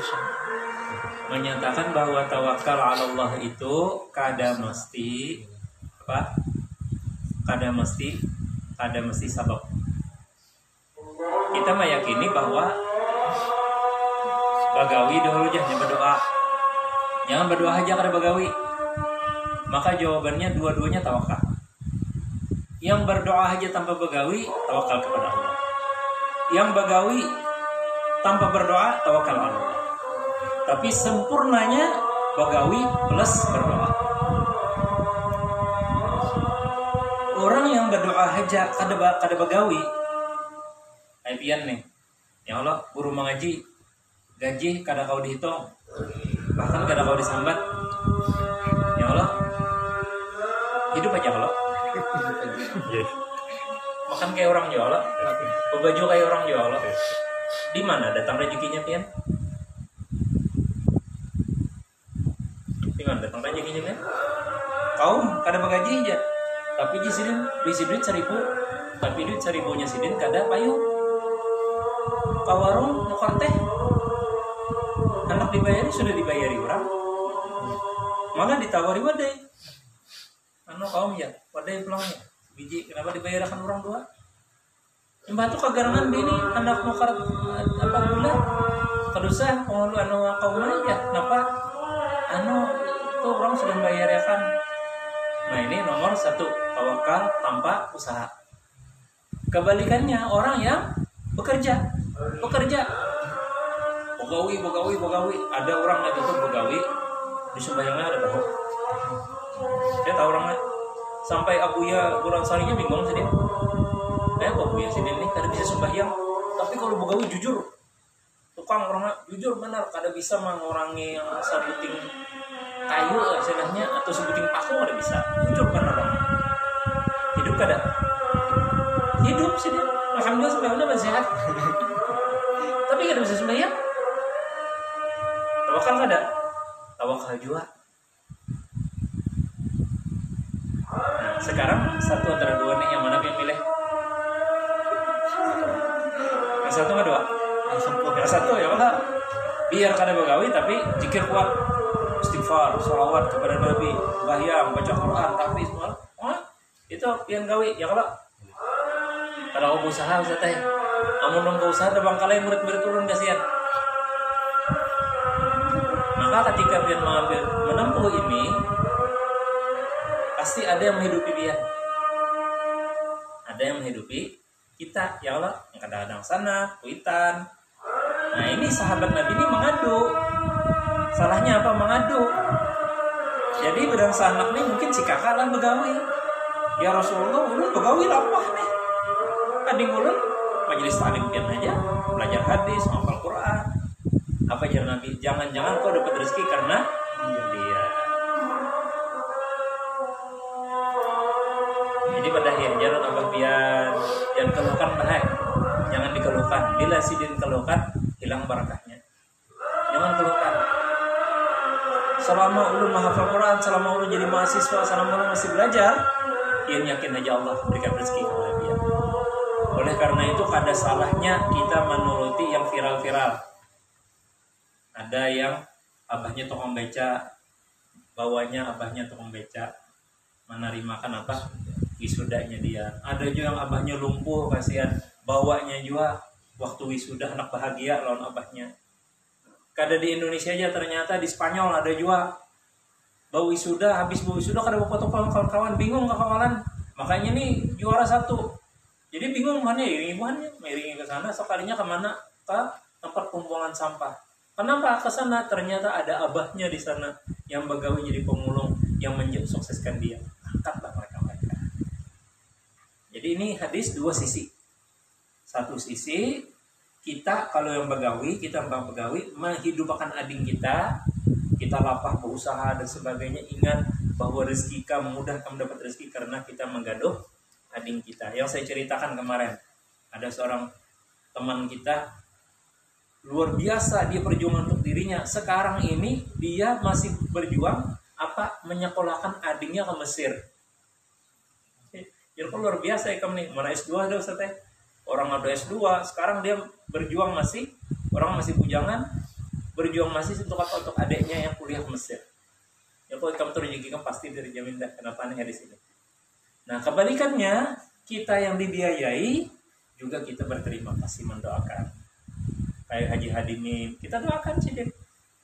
menyatakan bahwa tawakal 'ala Allah itu kada mesti apa? Kada mesti sabab. Kita meyakini bahwa bagawi dahulu jangan berdoa. Jangan berdoa aja kada bagawi. Maka jawabannya dua-duanya tawakal. Yang berdoa aja tanpa begawi, tawakal kepada Allah. Yang begawi tanpa berdoa, tawakal Allah. Tapi sempurnanya begawi plus berdoa. Orang yang berdoa aja kada begawi, aipian nih. Ya Allah, guru mengaji, gaji kada kau dihitung, bahkan kada kau disambat. Ya Allah, hidup aja Allah. Makan kayak orang ya Allah, baju kayak orang ya Allah. Di mana datang rezekinya pian? Di mana datang rezekinya pian? Kaum kada begaji aja, tapi di sini bisi duit 1.000, tapi duit 1.000-nya sidin kada payu. Ka warung nukar teh, anak dibayari sudah dibayari orang, malah ditawari wadai. Anu kaum ya, wadai pulangnya biji, kenapa dibayarkan orang 2? Mbah tuh kagarangan bini anak nukar apa gula kadosa pengulu anu kaum aja, kenapa anu itu orang sudah membayarkan. Nah ini nomor 1, tawakal tanpa usaha. Kebalikannya orang yang bekerja begawi. Ada orang lagi tuh begawi di sembahyangnya ada tahu. Saya tahu orangnya sampai abuya bulan sarinya bingung sedih. Abuya sedih nih kada bisa sembahyang, tapi kalau begawi jujur, tukang orangnya jujur benar, kada bisa mengurangi yang sebuting kayu istilahnya atau sebuting paku kada bisa. Jujur benar orang. Hidup kada? Hidup sih dia. Alhamdulillah sembahyangnya masih sehat. Tapi kada bisa sembahyang. Tawakal kada? Tawakal juga. Nah, sekarang satu antara dua nih, yang mana yang pilih? Yang satu nggak dua? Yang satu ya Allah. Biar kada begawi tapi zikir kuat, istighfar, sholawat kepada Nabi, bahyang, baca Quran, tapi semua. Itu yang gawi ya Allah. Kalau aku usaha teh, amun nong usaha tebang kalai murid-murid turun kasihan. Maka ketika dia menempuh ini, pasti ada yang menghidupi dia. Ada yang menghidupi kita, ya Allah, yang kadang-kadang sana, kuitan. Nah ini sahabat Nabi ini mengadu. Salahnya apa? Mengadu. Jadi berdasar anak nih mungkin si kakak lah begawi. Ya Rasulullah, ulun begawi lapah nih. Ading ulun majelis taklim pian aja, belajar hadis, hafal Quran. Apa ajar Nabi? Jangan-jangan kau dapat rezeki karena dia. Jadi pada akhirnya jangan tambah pian, jangan keluhkan bahaya. Jangan dikeluhkan. Bila sidin keluhkan, hilang barakahnya. Jangan keluhkan. Selama ulun menghafal Quran, selama ulun jadi mahasiswa, selama ulun masih belajar, dia yakin aja Allah berikan rezeki kepada dia. Oleh karena itu kada salahnya kita menuruti yang viral-viral. Ada yang abahnya tukang beca, bawahnya abahnya tukang beca, menerimakan apa? Wisudanya dia. Ada juga yang abahnya lumpuh, kasihan, bawanya juga waktu wisuda anak bahagia lawan abahnya. Kada di Indonesia aja, ternyata di Spanyol ada juga. Bau wisuda, habis bau wisuda kada foto kawan-kawan, bingung kawan-kawan. Makanya nih juara 1. Jadi bingung mana iringi ke sana, sekalinya kemana? Ke tempat pembuangan sampah. Kenapa ke sana? Ternyata ada abahnya di sana yang begawi jadi pemulung yang mensukseskan dia. Angkatlah mereka. Jadi ini hadis 2 sisi. Satu sisi kita kalau yang begawi, kita bang begawi menghidupkan ading kita lapah berusaha dan sebagainya. Ingat bahwa rezeki kamu mudah kamu dapat rezeki karena kita menggaduh ading kita. Yang saya ceritakan kemarin, ada seorang teman kita luar biasa, dia berjuang untuk dirinya. Sekarang ini dia masih berjuang menyekolahkan adingnya ke Mesir. Ya luar biasa ya kamu nih, mana S2 ada Ustaz teh. Orang ada S2, sekarang dia berjuang masih, orang masih bujangan, berjuang masih untuk adiknya yang kuliah ke Mesir. Ya kalau kamu terjadikan pasti dijamin dah, kenapa aneh di sini. Nah kebalikannya, kita yang dibiayai juga kita berterima kasih mendoakan. Kayak Haji Hadimin, kita doakan Sidin.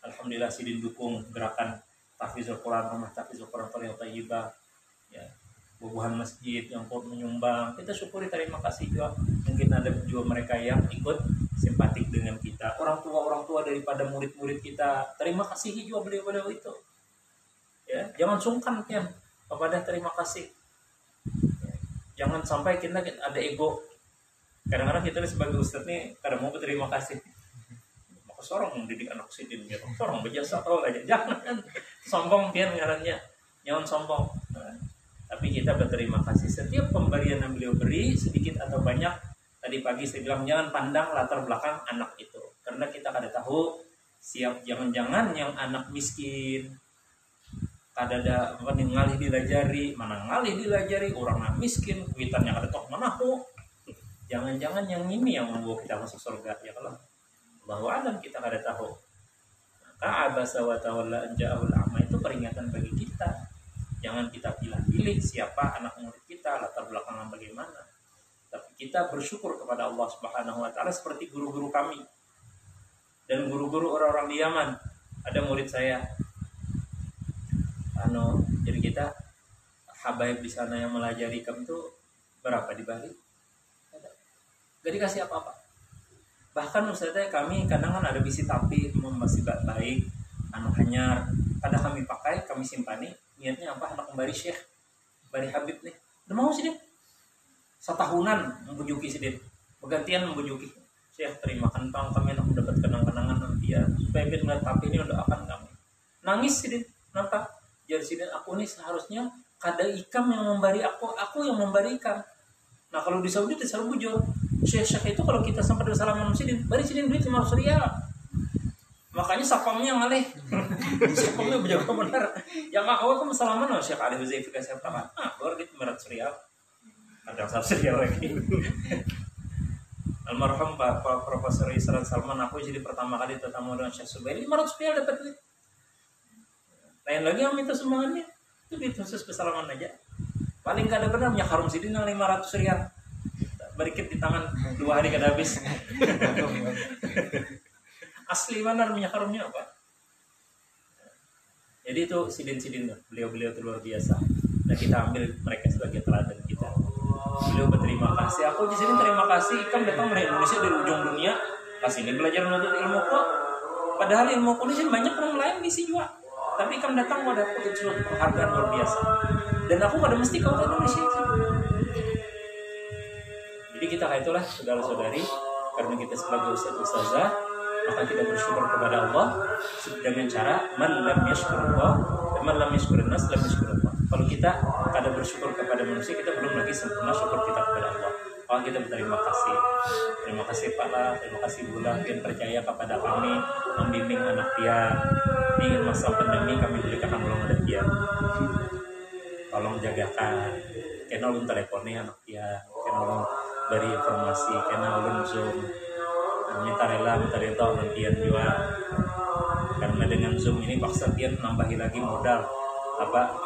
Alhamdulillah Sidin dukung gerakan tahfizul Quran, rumah tahfizul Quran Tariqah Thayyibah. Ya, bubuhan masjid yang menyumbang, kita syukuri, terima kasih juga. Mungkin ada juga mereka yang ikut simpatik dengan kita, orang tua daripada murid-murid kita, terima kasih juga beliau-beliau itu ya. Jangan sungkan kan kepada terima kasih, jangan sampai kita ada ego. Kadang-kadang kita sebagai ustadz nih kadang mau berterima kasih, maka seorang mendidik anak sidin gitu, seorang berjasa tahu aja, jangan sombong kan ngarannya, jangan sombong. Tapi kita berterima kasih setiap pemberian yang beliau beri, sedikit atau banyak. Tadi pagi saya bilang jangan pandang latar belakang anak itu, karena kita kada tahu siap, jangan-jangan yang anak miskin kada ada ngalih dilajari, mana ngalih dilajari orang miskin, kuitannya kada tok manahu. Jangan-jangan yang ini yang membawa kita masuk surga ya, kalau Allahu a'lam, kita kada tahu. Maka abasa wa tawalla an ja'ahul a'ma itu peringatan bagi kita. Jangan kita pilih-pilih siapa anak murid kita, latar belakangnya bagaimana. Tapi kita bersyukur kepada Allah Subhanahu wa taala seperti guru-guru kami dan guru-guru orang-orang di Yaman. Ada murid saya jadi kita habaib di sana yang melajari kami itu berapa di Bali? Gak dikasih apa-apa. Bahkan ustaznya kami kadang kan ada bisi tapi masih baik, hanyar, kadang kami pakai, kami simpani. Niatnya apa? Anak kembali Syekh Bari Habib nih, udah mau sih dia setahunan membujuki sih dia, bergantian membujuki Syekh, terima kentang kami nak mendapat kenang-kenangan nanti ya, supaya biar ngeliat tapi ini udah akan kami nangis sih dia. Nampak jadi sih aku nih seharusnya kada ikam yang memberi aku yang memberikan. Nah kalau di Saudi itu selalu bujur Syekh itu, kalau kita sampai bersalaman sidin bari sidin duit 500 rial. Makanya sapamnya ngalih, sapamnya berjaga benar. Yang awal kan salaman loh Syekh Ali Huzaifah kasih apa? Baru di 500 rial. Ada 100 rial lagi. Almarhum Bapak Profesor Isran Salman, aku jadi pertama kali bertemu dengan Syekh Subairi, 500 rial dapat duit. Lain lagi yang minta sumbangannya, itu duit khusus pesalaman aja. Paling gak ada benar punya harum sidin yang 500 rial. Berikit di tangan 2 hari kada habis. Asli mana minyak harumnya apa? Jadi itu sidin-sidin beliau-beliau itu luar biasa. Nah kita ambil mereka sebagai teladan kita. Beliau berterima kasih. Aku di sini terima kasih. Ikam datang dari Indonesia dari ujung dunia. Kasih ini belajar menuntut ilmu kok. Padahal ilmu kok di sini banyak orang lain di sini juga. Tapi ikam datang mau dapat itu penghargaan luar biasa. Dan aku kada mesti kau ke Indonesia. Jadi kita itulah saudara-saudari, karena kita sebagai ustazah, maka kita bersyukur kepada Allah dengan cara man lam yashkurullah wa man lam yashkurin nas lam yashkurullah. Kalau kita kada bersyukur kepada manusia, kita belum lagi sempurna syukur kita kepada Allah. Maka kita berterima kasih. Terima kasih Pak lah, terima kasih Bula yang percaya kepada kami membimbing anak dia. Ini masa pandemi kami berikan belum ada dia. Tolong jagakan. Kena ulun teleponnya anak dia, kena ulun dari informasi, kena ulun Zoom. Minta rela, minta rela nantian juga. Karena dengan Zoom ini paksa dia nambahi lagi modal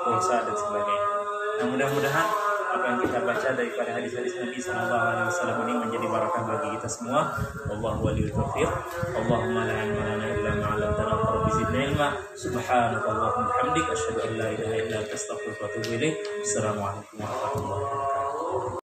pulsa dan sebagainya. Nah mudah-mudahan apa yang kita baca daripada hadis-hadis Nabi Sallallahu Alaihi Wasallam ini menjadi barakah bagi kita semua. Wallahu waliyul taufiq. Allahumma la ilma lana illa ma 'allamtana wa rabbi zidna ilma. Subhanakallahumma wa bihamdika asyhadu an la ilaha illa anta astaghfiruka wa atubu ilaik. Assalamualaikum warahmatullahi wabarakatuh.